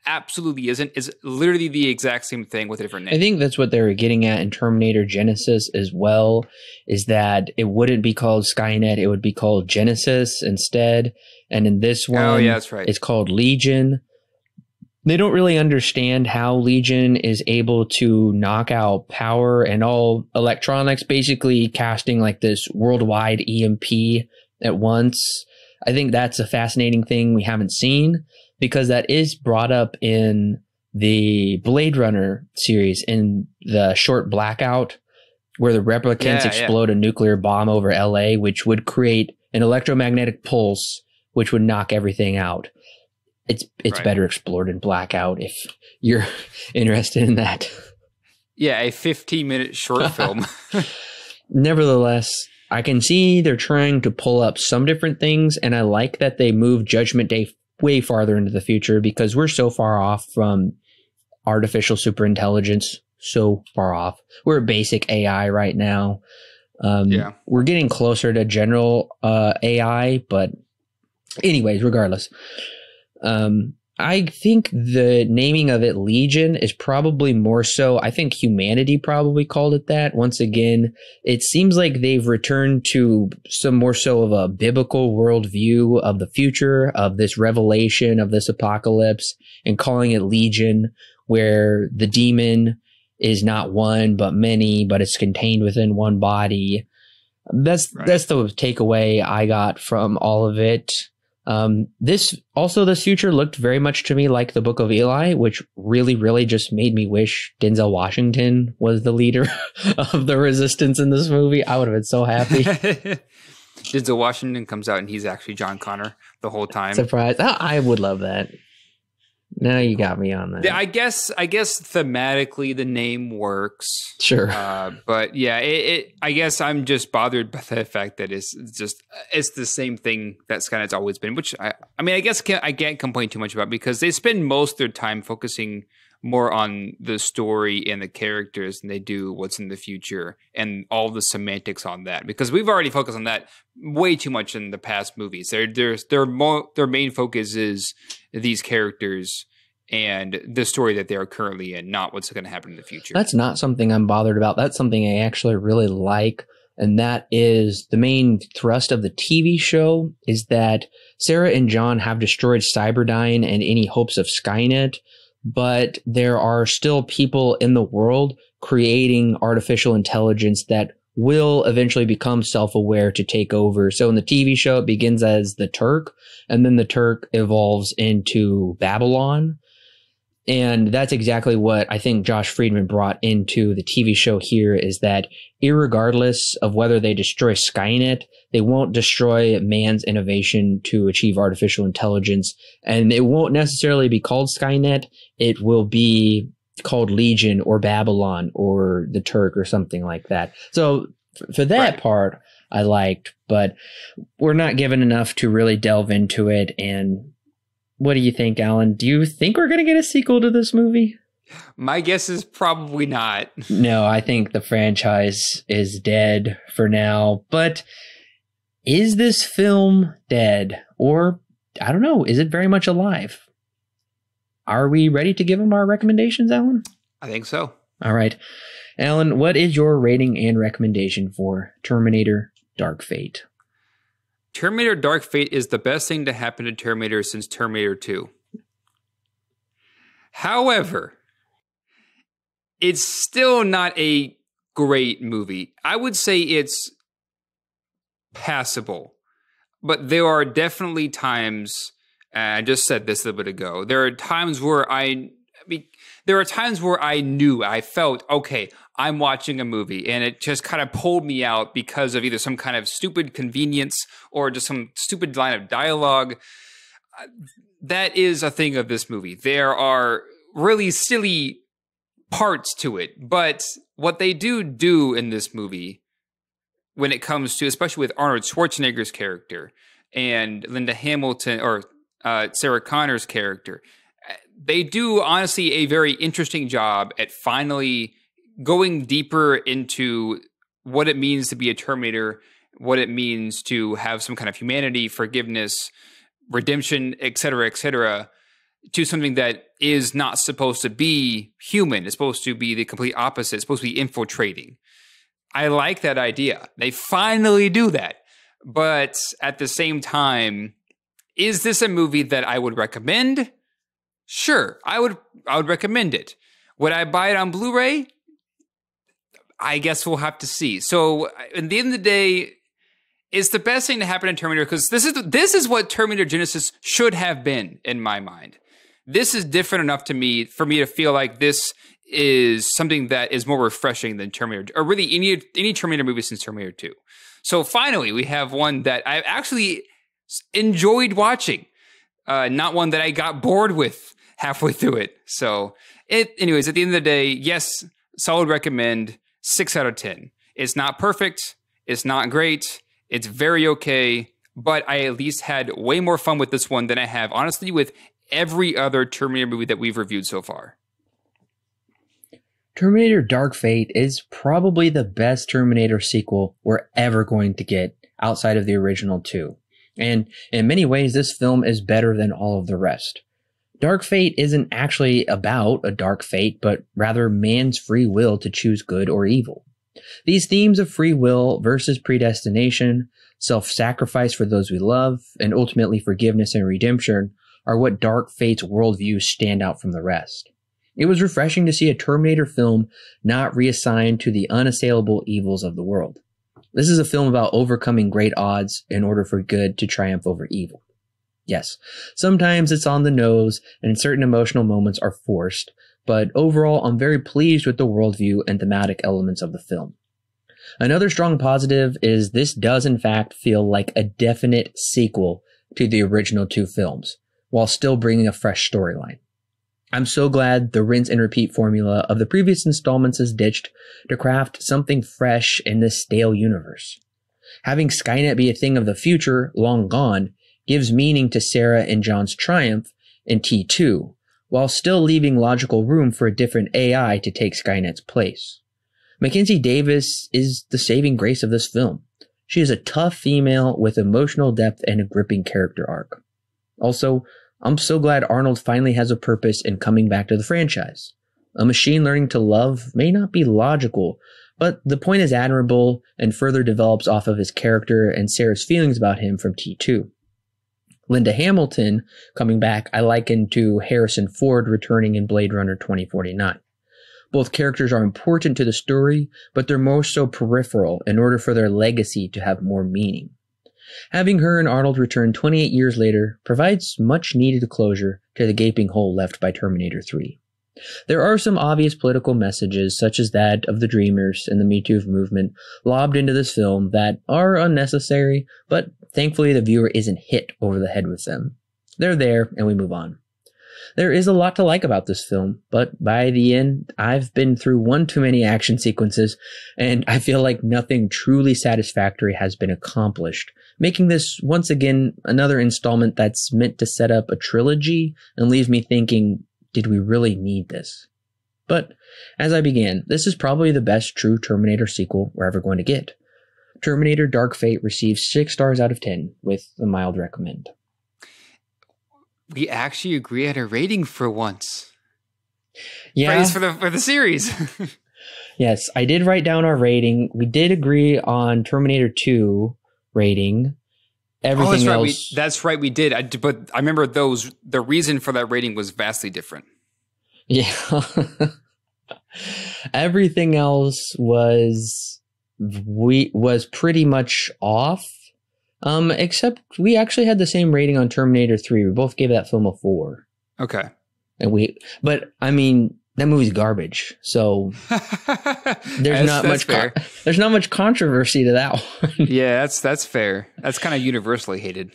absolutely isn't. It's literally the exact same thing with a different name. I think that's what they were getting at in Terminator Genesis as well, is that it wouldn't be called Skynet, it would be called Genesis instead. And in this one, that's right. It's called Legion. They don't really understand how Legion is able to knock out power and all electronics, basically casting like this worldwide EMP at once. I think that's a fascinating thing we haven't seen, because that is brought up in the Blade Runner series in the short Blackout, where the replicants explode a nuclear bomb over LA, which would create an electromagnetic pulse, which would knock everything out. It's better explored in Blackout if you're interested in that. Yeah, a 15-minute short film. Nevertheless, I can see they're trying to pull up some different things, and I like that they moved Judgment Day way farther into the future, because we're so far off from artificial superintelligence, so far off. We're a basic AI right now. We're getting closer to general AI, but anyways, regardless. I think the naming of it Legion is probably more so, I think humanity probably called it that. Once again, it seems like they've returned to some more so of a biblical worldview of the future, of this revelation, of this apocalypse, and calling it Legion, where the demon is not one, but many, but it's contained within one body. That's the takeaway I got from all of it. This future looked very much to me like the Book of Eli, which really, really just made me wish Denzel Washington was the leader of the resistance in this movie. I would have been so happy. Denzel Washington comes out and he's actually John Connor the whole time. Surprise. I would love that. Now you got me on that. I guess thematically the name works. Sure. But yeah, I guess I'm just bothered by the fact that it's the same thing that Skynet's always been, which I mean, I guess I can't complain too much about, because they spend most of their time focusing more on the story and the characters than they do what's in the future and all the semantics on that, because we've already focused on that way too much in the past movies. Their main focus is these characters and the story that they are currently in, not what's going to happen in the future. That's not something I'm bothered about. That's something I actually really like. And that is the main thrust of the TV show, is that Sarah and John have destroyed Cyberdyne and any hopes of Skynet, but there are still people in the world creating artificial intelligence that will eventually become self-aware to take over. So in the TV show, it begins as the Turk, and then the Turk evolves into Babylon. And that's exactly what I think Josh Friedman brought into the TV show here, is that irregardless of whether they destroy Skynet, they won't destroy man's innovation to achieve artificial intelligence. And it won't necessarily be called Skynet. It will be called Legion or Babylon or the Turk or something like that. So for that part, I liked, but we're not given enough to really delve into it. And what do you think, Alan? Do you think we're going to get a sequel to this movie? My guess is probably not. No, I think the franchise is dead for now. But is this film dead? Or, I don't know, is it very much alive? Are we ready to give them our recommendations, Alan? I think so. All right. Alan, what is your rating and recommendation for Terminator Dark Fate? Terminator Dark Fate is the best thing to happen to Terminator since Terminator 2. However, it's still not a great movie. I would say it's passable, but there are definitely times, I just said this a little bit ago, there are times where I knew, I felt, okay, I'm watching a movie, and it just kind of pulled me out because of either some kind of stupid convenience or just some stupid line of dialogue. That is a thing of this movie. There are really silly parts to it, but what they do in this movie, when it comes to, especially with Arnold Schwarzenegger's character and Linda Hamilton or Sarah Connor's character, they do honestly a very interesting job at finally going deeper into what it means to be a Terminator, what it means to have some kind of humanity, forgiveness, redemption, etc., to something that is not supposed to be human. It's supposed to be the complete opposite. It's supposed to be infiltrating. I like that idea. They finally do that. But at the same time, is this a movie that I would recommend? Sure, I would recommend it. Would I buy it on Blu-ray? I guess we'll have to see. So, at the end of the day, it's the best thing to happen in Terminator, because this is what Terminator Genisys should have been in my mind. This is different enough for me to feel like this is something that is more refreshing than Terminator, or really any Terminator movie since Terminator 2. So finally, we have one that I actually enjoyed watching, not one that I got bored with halfway through it. So, anyways, at the end of the day, yes, solid recommend, 6 out of 10. It's not perfect, it's not great, it's very okay, but I at least had way more fun with this one than I have, honestly, with every other Terminator movie that we've reviewed so far. Terminator Dark Fate is probably the best Terminator sequel we're ever going to get outside of the original two. And in many ways, this film is better than all of the rest. Dark Fate isn't actually about a dark fate, but rather man's free will to choose good or evil. These themes of free will versus predestination, self-sacrifice for those we love, and ultimately forgiveness and redemption are what Dark Fate's worldviews stand out from the rest. It was refreshing to see a Terminator film not reassigned to the unassailable evils of the world. This is a film about overcoming great odds in order for good to triumph over evil. Yes, sometimes it's on the nose and certain emotional moments are forced, but overall I'm very pleased with the worldview and thematic elements of the film. Another strong positive is this does in fact feel like a definite sequel to the original two films, while still bringing a fresh storyline. I'm so glad the rinse and repeat formula of the previous installments is ditched to craft something fresh in this stale universe. Having Skynet be a thing of the future, long gone, gives meaning to Sarah and John's triumph in T2, while still leaving logical room for a different AI to take Skynet's place. Mackenzie Davis is the saving grace of this film. She is a tough female with emotional depth and a gripping character arc. Also, I'm so glad Arnold finally has a purpose in coming back to the franchise. A machine learning to love may not be logical, but the point is admirable and further develops off of his character and Sarah's feelings about him from T2. Linda Hamilton coming back I liken to Harrison Ford returning in Blade Runner 2049. Both characters are important to the story, but they're more so peripheral in order for their legacy to have more meaning. Having her and Arnold return 28 years later provides much needed closure to the gaping hole left by Terminator 3. There are some obvious political messages, such as that of the Dreamers and the Me Too movement, lobbed into this film that are unnecessary, but thankfully the viewer isn't hit over the head with them. They're there, and we move on. There is a lot to like about this film, but by the end, I've been through one too many action sequences, and I feel like nothing truly satisfactory has been accomplished, making this once again another installment that's meant to set up a trilogy and leaves me thinking, did we really need this? But as I began, this is probably the best true Terminator sequel we're ever going to get. Terminator Dark Fate receives 6 stars out of 10 with a mild recommend. We actually agree at a rating for once. Yeah. Praise for the series. Yes, I did write down our rating. We did agree on Terminator 2 rating. Everything else. That's right, we did. But I remember the reason for that rating was vastly different. Yeah. Everything else was pretty much off. Except we actually had the same rating on Terminator 3. We both gave that film a 4. Okay. But I mean, that movie's garbage. So there's not much controversy to that one. Yeah, that's fair. That's kind of universally hated.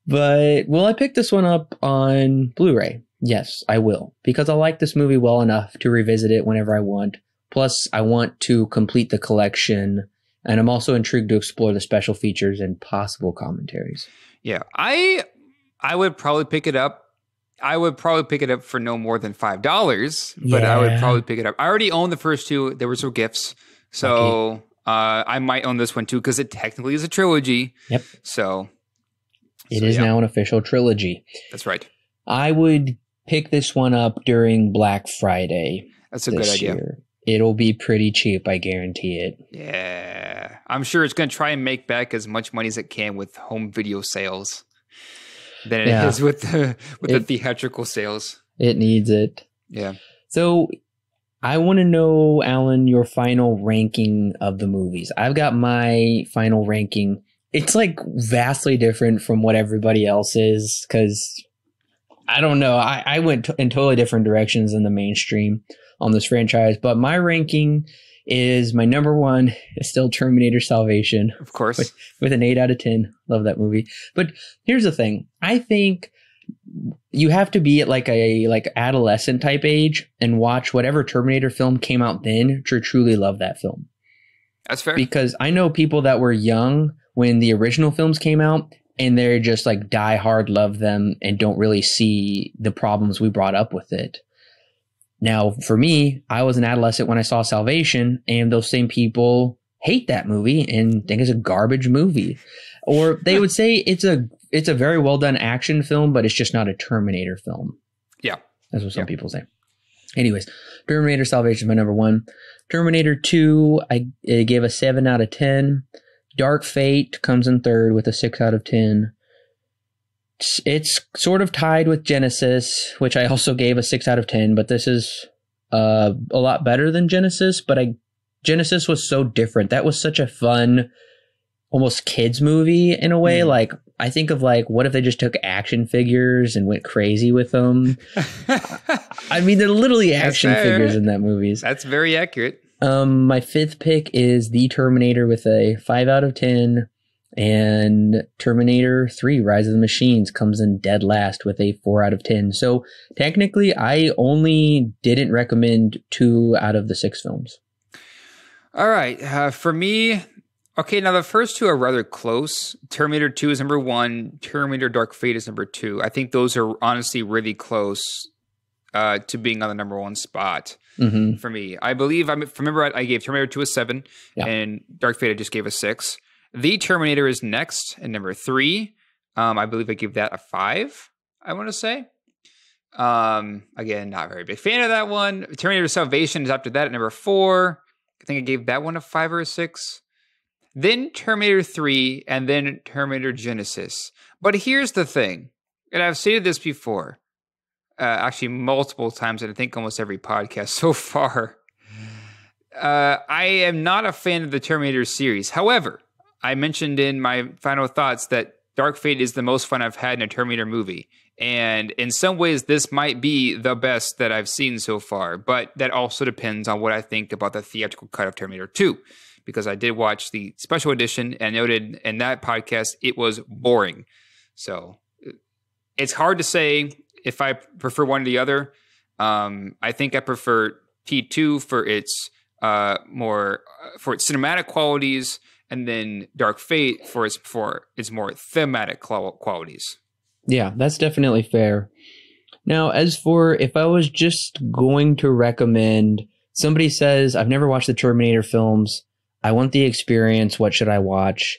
But will I pick this one up on Blu-ray? Yes, I will, because I like this movie well enough to revisit it whenever I want. Plus, I want to complete the collection, and I'm also intrigued to explore the special features and possible commentaries. Yeah, I would probably pick it up. I would probably pick it up for no more than $5, but I would probably pick it up. I already own the first two. There were some gifts, so I might own this one too because it technically is a trilogy. Yep. So it is now an official trilogy. That's right. I would pick this one up during Black Friday. That's a good idea. Year. It'll be pretty cheap, I guarantee it. Yeah. I'm sure it's going to try and make back as much money as it can with home video sales than it is with the theatrical sales. It needs it. Yeah. So I want to know, Alan, your final ranking of the movies. I've got my final ranking. It's like vastly different from what everybody else is because I don't know. I went in totally different directions than the mainstream on this franchise, but my ranking is my number one is still Terminator Salvation. Of course. With an 8 out of 10. Love that movie. But here's the thing. I think you have to be at like adolescent type age and watch whatever Terminator film came out then to truly love that film. That's fair. Because I know people that were young when the original films came out and they're just like die hard love them and don't really see the problems we brought up with it. Now, for me, I was an adolescent when I saw Salvation, and those same people hate that movie and think it's a garbage movie. Or they would say it's a very well done action film, but it's just not a Terminator film. Yeah. That's what some people say. Anyways, Terminator Salvation is my number one. Terminator 2, I gave a 7 out of 10. Dark Fate comes in third with a 6 out of 10. It's sort of tied with Genesis, which I also gave a 6 out of 10, but this is a lot better than Genesis, but Genesis was so different. That was such a fun, almost kids movie in a way. Like, I think of like, what if they just took action figures and went crazy with them? I mean, they're literally action figures in that movie. That's very accurate. My fifth pick is The Terminator with a 5 out of 10. And Terminator 3, Rise of the Machines comes in dead last with a 4 out of 10. So technically, I only didn't recommend 2 out of the 6 films. All right. For me, okay, now the first two are rather close. Terminator 2 is number 1. Terminator Dark Fate is number 2. I think those are honestly really close to being on the number 1 spot for me. I believe, remember I gave Terminator 2 a 7, and Dark Fate I just gave a 6. The Terminator is next at number 3. I believe I gave that a 5, I want to say. Again, not very big fan of that one. Terminator Salvation is after that at number 4. I think I gave that one a 5 or a 6. Then Terminator 3, and then Terminator Genesis. But here's the thing, and I've stated this before, actually multiple times, and I think almost every podcast so far. I am not a fan of the Terminator series. However, I mentioned in my final thoughts that Dark Fate is the most fun I've had in a Terminator movie. And in some ways, this might be the best that I've seen so far. But that also depends on what I think about the theatrical cut of Terminator 2. Because I did watch the special edition and noted in that podcast it was boring. So it's hard to say if I prefer one or the other. I think I prefer T2 for its cinematic qualities, and then Dark Fate for its more thematic qualities. Yeah, that's definitely fair. Now, as for if I was just going to recommend, somebody says, I've never watched the Terminator films, I want the experience, what should I watch?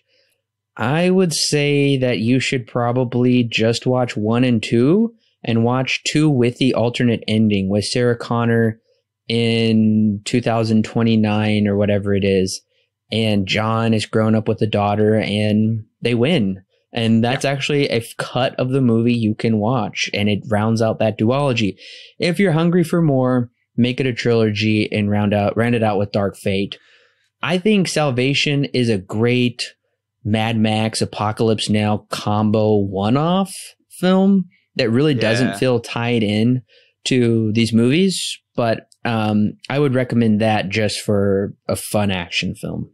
I would say that you should probably just watch 1 and 2, and watch 2 with the alternate ending with Sarah Connor in 2029 or whatever it is. And John is grown up with a daughter and they win. And that's actually a cut of the movie you can watch, and it rounds out that duology. If you're hungry for more, make it a trilogy, and round it out with Dark Fate. I think Salvation is a great Mad Max Apocalypse Now combo one-off film that really doesn't feel tied in to these movies, but I would recommend that just for a fun action film.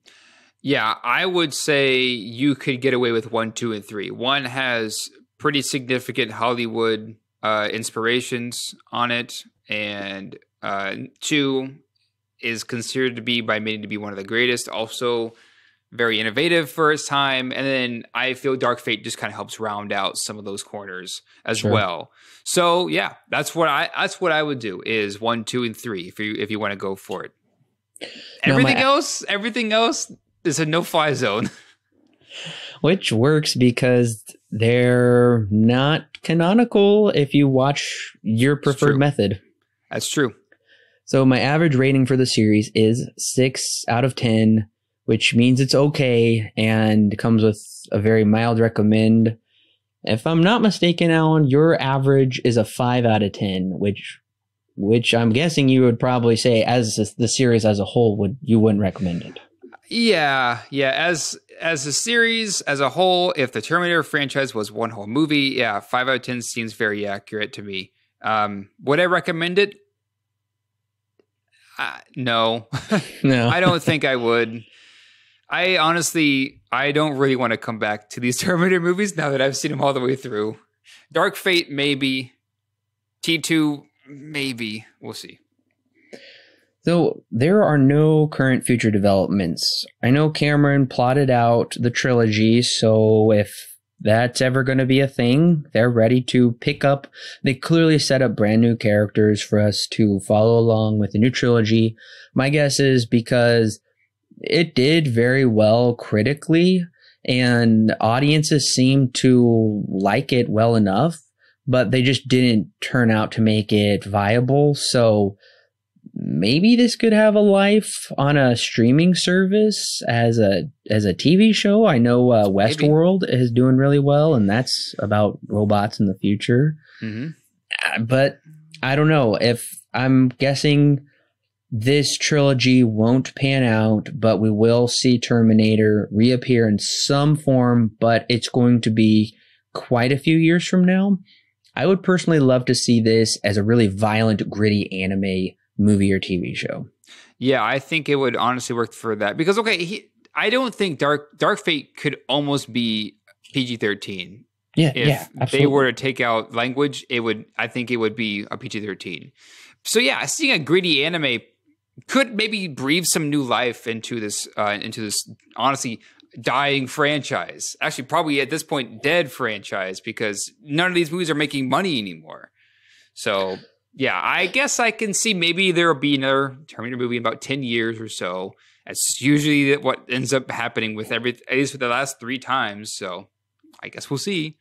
Yeah, I would say you could get away with 1, 2, and 3. 1 has pretty significant Hollywood inspirations on it, and 2 is considered to be by many to be one of the greatest. Also, very innovative for its time. And then I feel Dark Fate just kind of helps round out some of those corners as well. So yeah, that's what I would do is 1, 2, and 3 if you want to go for it. Everything else is a no-fly zone. Which works because they're not canonical if you watch your preferred method. That's true. So my average rating for the series is 6 out of 10, which means it's okay and comes with a very mild recommend. If I'm not mistaken, Alan, your average is a 5 out of 10, which I'm guessing you would probably say as the series as a whole you wouldn't recommend it. Yeah. As a series as a whole, if the Terminator franchise was one whole movie, 5 out of 10 seems very accurate to me. Would I recommend it? No. No. I don't think I would. I don't really want to come back to these Terminator movies now that I've seen them all the way through. Dark Fate, maybe. T2, maybe. We'll see. So there are no current future developments. I know Cameron plotted out the trilogy, so if that's ever going to be a thing, they're ready to pick up. They clearly set up brand new characters for us to follow along with the new trilogy. My guess is because it did very well critically and audiences seemed to like it well enough, but they just didn't turn out to make it viable. So maybe this could have a life on a streaming service as a TV show. I know Westworld is doing really well, and that's about robots in the future. Mm-hmm. But I don't know. If I'm guessing this trilogy won't pan out, but we will see Terminator reappear in some form, but it's going to be quite a few years from now. I would personally love to see this as a really violent, gritty anime movie or TV show. Yeah, I think it would honestly work for that because I don't think Dark Fate could almost be PG-13. If they were to take out language, I think it would be a PG-13. So yeah, seeing a gritty anime could maybe breathe some new life into this honestly dying franchise. Actually, probably at this point dead franchise because none of these movies are making money anymore. So yeah, I guess I can see maybe there will be another Terminator movie in about 10 years or so. That's usually what ends up happening with at least for the last 3 times. So I guess we'll see.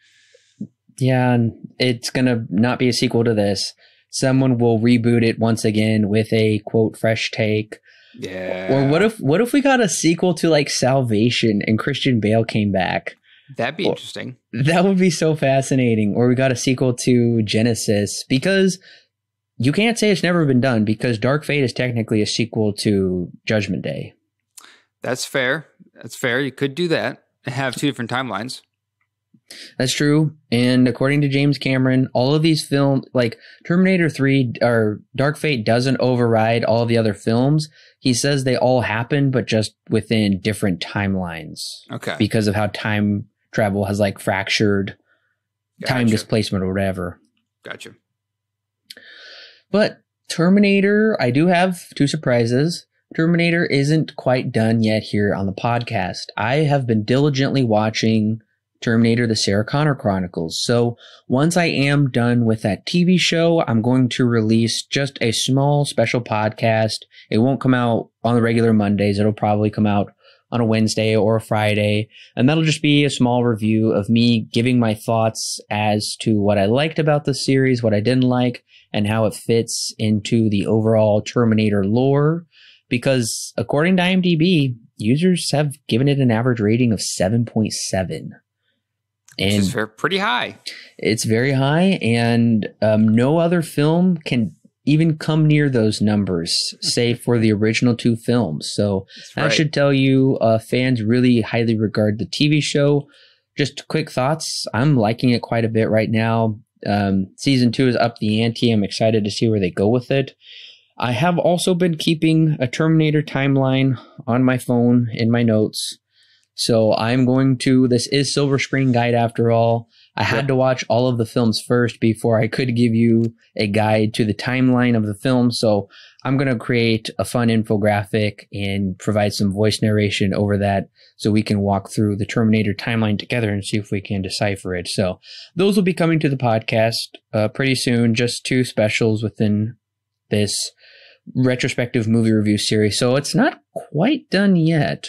Yeah, and it's going to not be a sequel to this. Someone will reboot it once again with a quote fresh take. Yeah. Or what if we got a sequel to like Salvation and Christian Bale came back? That'd be interesting. That would be so fascinating. Or we got a sequel to Genesis, because you can't say it's never been done, because Dark Fate is technically a sequel to Judgment Day. That's fair. You could do that and have 2 different timelines. That's true. And according to James Cameron, all of these films, like Terminator 3 or Dark Fate, doesn't override all of the other films. He says they all happen, but just within different timelines. Okay. Because of how time travel has like fractured time displacement or whatever. Gotcha. But Terminator, I do have 2 surprises. Terminator isn't quite done yet here on the podcast. I have been diligently watching Terminator, the Sarah Connor Chronicles. So once I am done with that TV show, I'm going to release just a small special podcast. It won't come out on the regular Mondays. It'll probably come out on a Wednesday or a Friday. And that'll just be a small review of me giving my thoughts as to what I liked about the series, what I didn't like, and how it fits into the overall Terminator lore. Because according to IMDb, users have given it an average rating of 7.7. Which is pretty high. It's very high, and no other film can even come near those numbers, save for the original 2 films. So right. I should tell you, fans really highly regard the TV show. Just quick thoughts. I'm liking it quite a bit right now. Season 2 is up the ante. I'm excited to see where they go with it. I have also been keeping a Terminator timeline on my phone in my notes. So I'm going to, this is Silver Screen Guide after all. I had to watch all of the films first before I could give you a guide to the timeline of the film. So I'm going to create a fun infographic and provide some voice narration over that so we can walk through the Terminator timeline together and see if we can decipher it. So those will be coming to the podcast pretty soon, just 2 specials within this retrospective movie review series. So it's not quite done yet.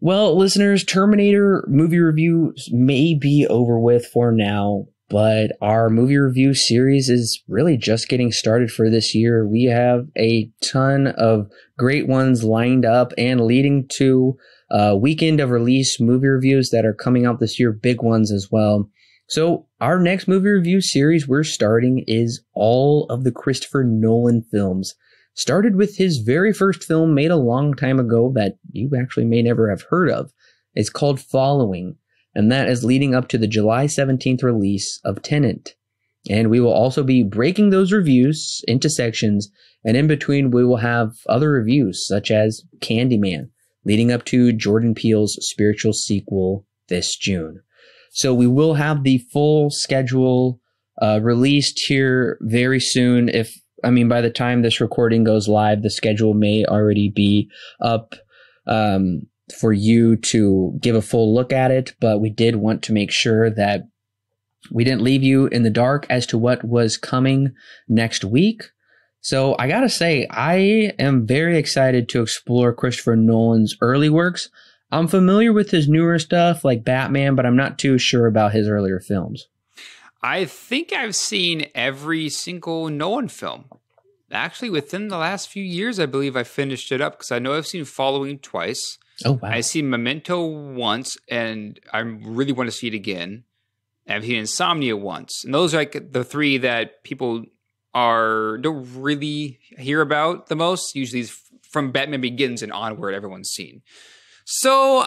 Well, listeners, Terminator movie reviews may be over with for now, but our movie review series is really just getting started for this year. We have a ton of great ones lined up and leading to a weekend of release movie reviews that are coming out this year, big ones as well. So our next movie review series we're starting is all of the Christopher Nolan films. Started with his very first film made a long time ago that you actually may never have heard of. It's called Following, and that is leading up to the July 17th release of Tenet. And we will also be breaking those reviews into sections, and in between we will have other reviews such as Candyman, leading up to Jordan Peele's spiritual sequel this June. So we will have the full schedule released here very soon. By the time this recording goes live, the schedule may already be up for you to give a full look at it, but we did want to make sure that we didn't leave you in the dark as to what was coming next week. So I gotta say, I am very excited to explore Christopher Nolan's early works. I'm familiar with his newer stuff like Batman, but I'm not too sure about his earlier films. I think I've seen every single Nolan film. Actually, within the last few years, I believe I finished it up because I know I've seen Following twice. Oh, wow. I've seen Memento once, and I really want to see it again. I've seen Insomnia once. And those are like the 3 that people don't really hear about the most. Usually it's from Batman Begins and onward, everyone's seen. So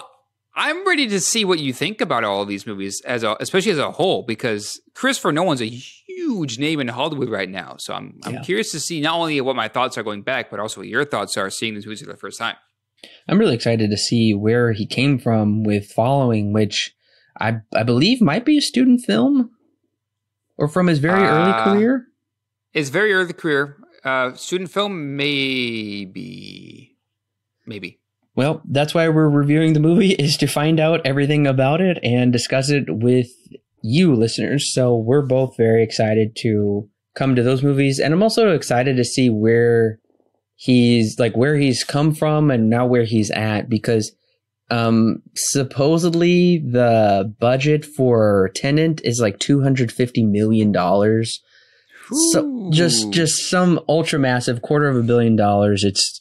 I'm ready to see what you think about all of these movies, especially as a whole, because Christopher Nolan's a huge name in Hollywood right now. So I'm curious to see not only what my thoughts are going back, but also what your thoughts are seeing these movies for the first time. I'm really excited to see where he came from with Following, which I believe might be a student film, or from his very early career. His very early career, student film, maybe. Well, that's why we're reviewing the movie, is to find out everything about it and discuss it with you listeners. So we're both very excited to come to those movies. And I'm also excited to see where he's come from and now where he's at, because supposedly the budget for Tenet is like $250 million. So just some ultra massive $250 million.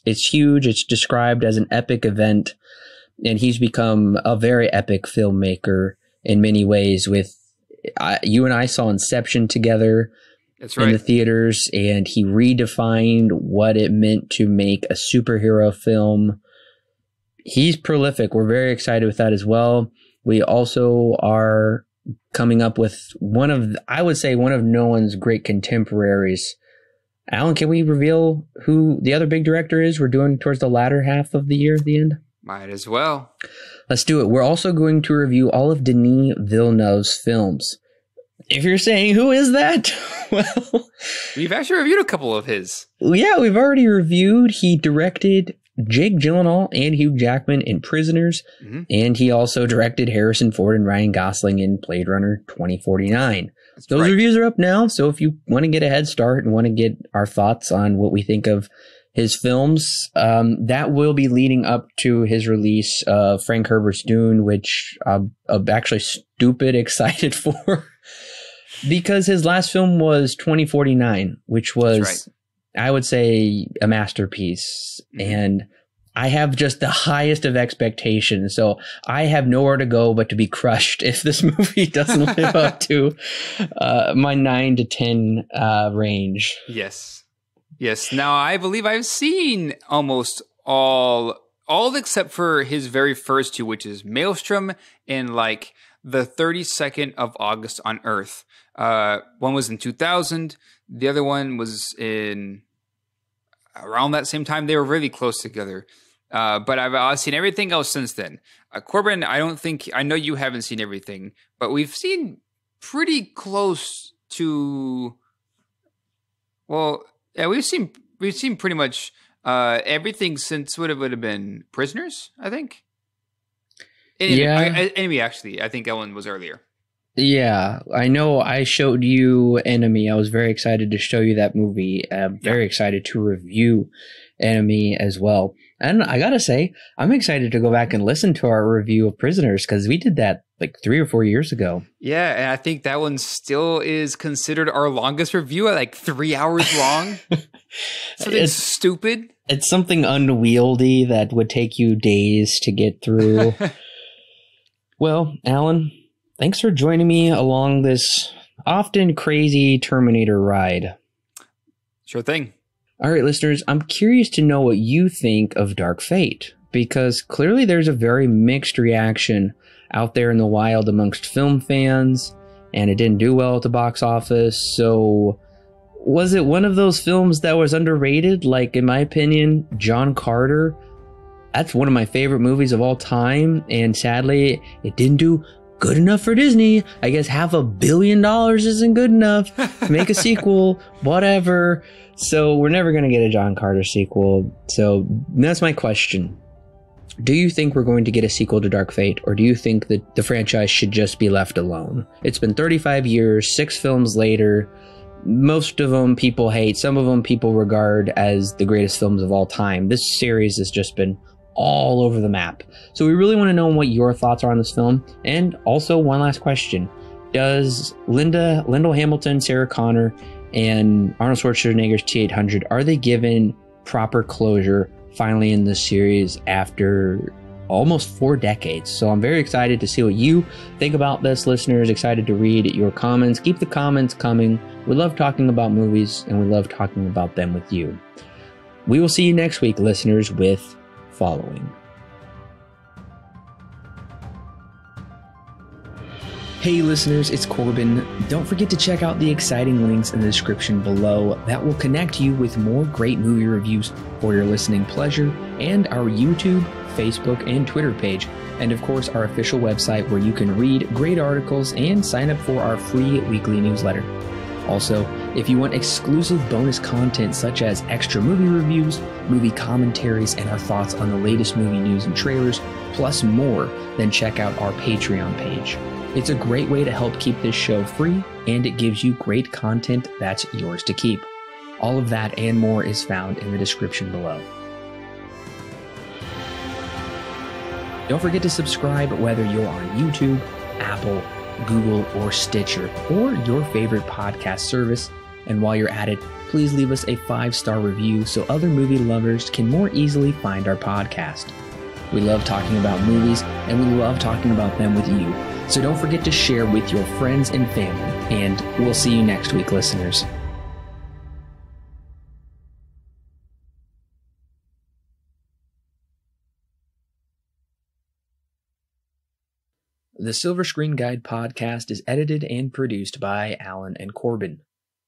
It's huge. It's described as an epic event, and he's become a very epic filmmaker in many ways. You and I saw Inception together. That's right. In the theaters, and he redefined what it meant to make a superhero film. He's prolific. We're very excited with that as well. We also are coming up with one of Nolan's great contemporaries. Alan, can we reveal who the other big director is we're doing towards the latter half of the year at the end? Might as well. Let's do it. We're also going to review all of Denis Villeneuve's films. If you're saying, who is that? Well, we've actually reviewed a couple of his. Yeah, we've already reviewed. He directed Jake Gyllenhaal and Hugh Jackman in Prisoners, and he also directed Harrison Ford and Ryan Gosling in Blade Runner 2049. Those reviews are up now, so if you want to get a head start and want to get our thoughts on what we think of his films, that will be leading up to his release of Frank Herbert's Dune, which I'm actually stupid excited for, because his last film was 2049, which was... I would say a masterpiece, and I have just the highest of expectations. So I have nowhere to go but to be crushed if this movie doesn't live up to my 9 to 10 range. Yes. Yes. Now, I believe I've seen almost all except for his very first two, which is Maelstrom and like the 32nd of August on Earth. One was in 2000. The other one was in around that same time. They were really close together. But I've seen everything else since then. Corbin, I know you haven't seen everything, but we've seen pretty close to, well, yeah, we've seen pretty much everything since what it would have been Prisoners, I think. Enemy, actually. I think Ellen was earlier. Yeah, I know I showed you Enemy. I was very excited to show you that movie. I'm very excited to review Enemy as well. And I gotta say, I'm excited to go back and listen to our review of Prisoners because we did that like 3 or 4 years ago. Yeah, and I think that one still is considered our longest review at like 3 hours long. It's stupid. It's something unwieldy that would take you days to get through. Well, Alan, thanks for joining me along this often crazy Terminator ride. Sure thing. All right, listeners, I'm curious to know what you think of Dark Fate, because clearly there's a very mixed reaction out there in the wild amongst film fans, and it didn't do well at the box office. So was it one of those films that was underrated? Like, in my opinion, John Carter, that's one of my favorite movies of all time, and sadly, it didn't do good enough for Disney. I guess $500 million isn't good enough. Make a sequel, whatever. So we're never going to get a John Carter sequel. So that's my question. Do you think we're going to get a sequel to Dark Fate, or do you think that the franchise should just be left alone? It's been 35 years, 6 films later. Most of them people hate. Some of them people regard as the greatest films of all time. This series has just been all over the map. So we really want to know what your thoughts are on this film. And also, one last question. Does Lyndall Hamilton, Sarah Connor, and Arnold Schwarzenegger's T-800, are they given proper closure finally in this series after almost 4 decades? So I'm very excited to see what you think about this, listeners. Excited to read your comments. Keep the comments coming. We love talking about movies, and we love talking about them with you. We will see you next week, listeners, with following. Hey listeners, it's Corbin. Don't forget to check out the exciting links in the description below that will connect you with more great movie reviews for your listening pleasure, and our YouTube, Facebook, and Twitter page, and of course our official website where you can read great articles and sign up for our free weekly newsletter. Also, if you want exclusive bonus content such as extra movie reviews, movie commentaries, and our thoughts on the latest movie news and trailers, plus more, then check out our Patreon page. It's a great way to help keep this show free, and it gives you great content that's yours to keep. All of that and more is found in the description below. Don't forget to subscribe whether you're on YouTube, Apple, Google, or Stitcher, or your favorite podcast service. And while you're at it, please leave us a 5-star review so other movie lovers can more easily find our podcast. We love talking about movies, and we love talking about them with you. So don't forget to share with your friends and family, and we'll see you next week, listeners. The Silver Screen Guide podcast is edited and produced by Allen and Corbin.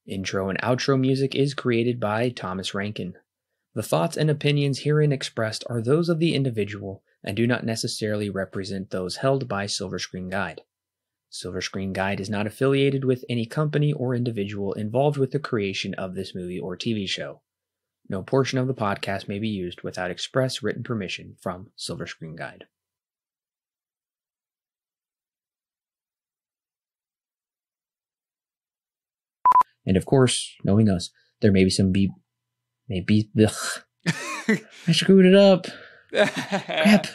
Intro and outro music is created by Thomas Rankin. The thoughts and opinions herein expressed are those of the individual and do not necessarily represent those held by Silver Screen Guide. Silver Screen Guide is not affiliated with any company or individual involved with the creation of this movie or TV show. No portion of the podcast may be used without express written permission from Silver Screen Guide. And of course, knowing us, there may be some beep. Maybe. I screwed it up. Crap.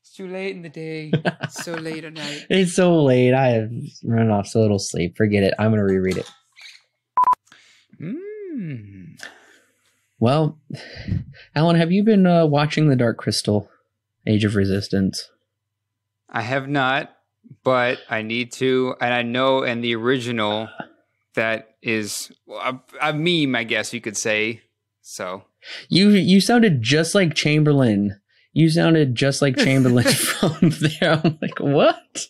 It's too late in the day. It's so late at night. It's so late. I have run off so little sleep. Forget it. I'm going to reread it. Well, Alan, have you been watching The Dark Crystal, Age of Resistance? I have not, but I need to. And I know in the original, that is a meme, I guess you could say. So you sounded just like Chamberlain. You sounded just like Chamberlain from there. I'm like, what?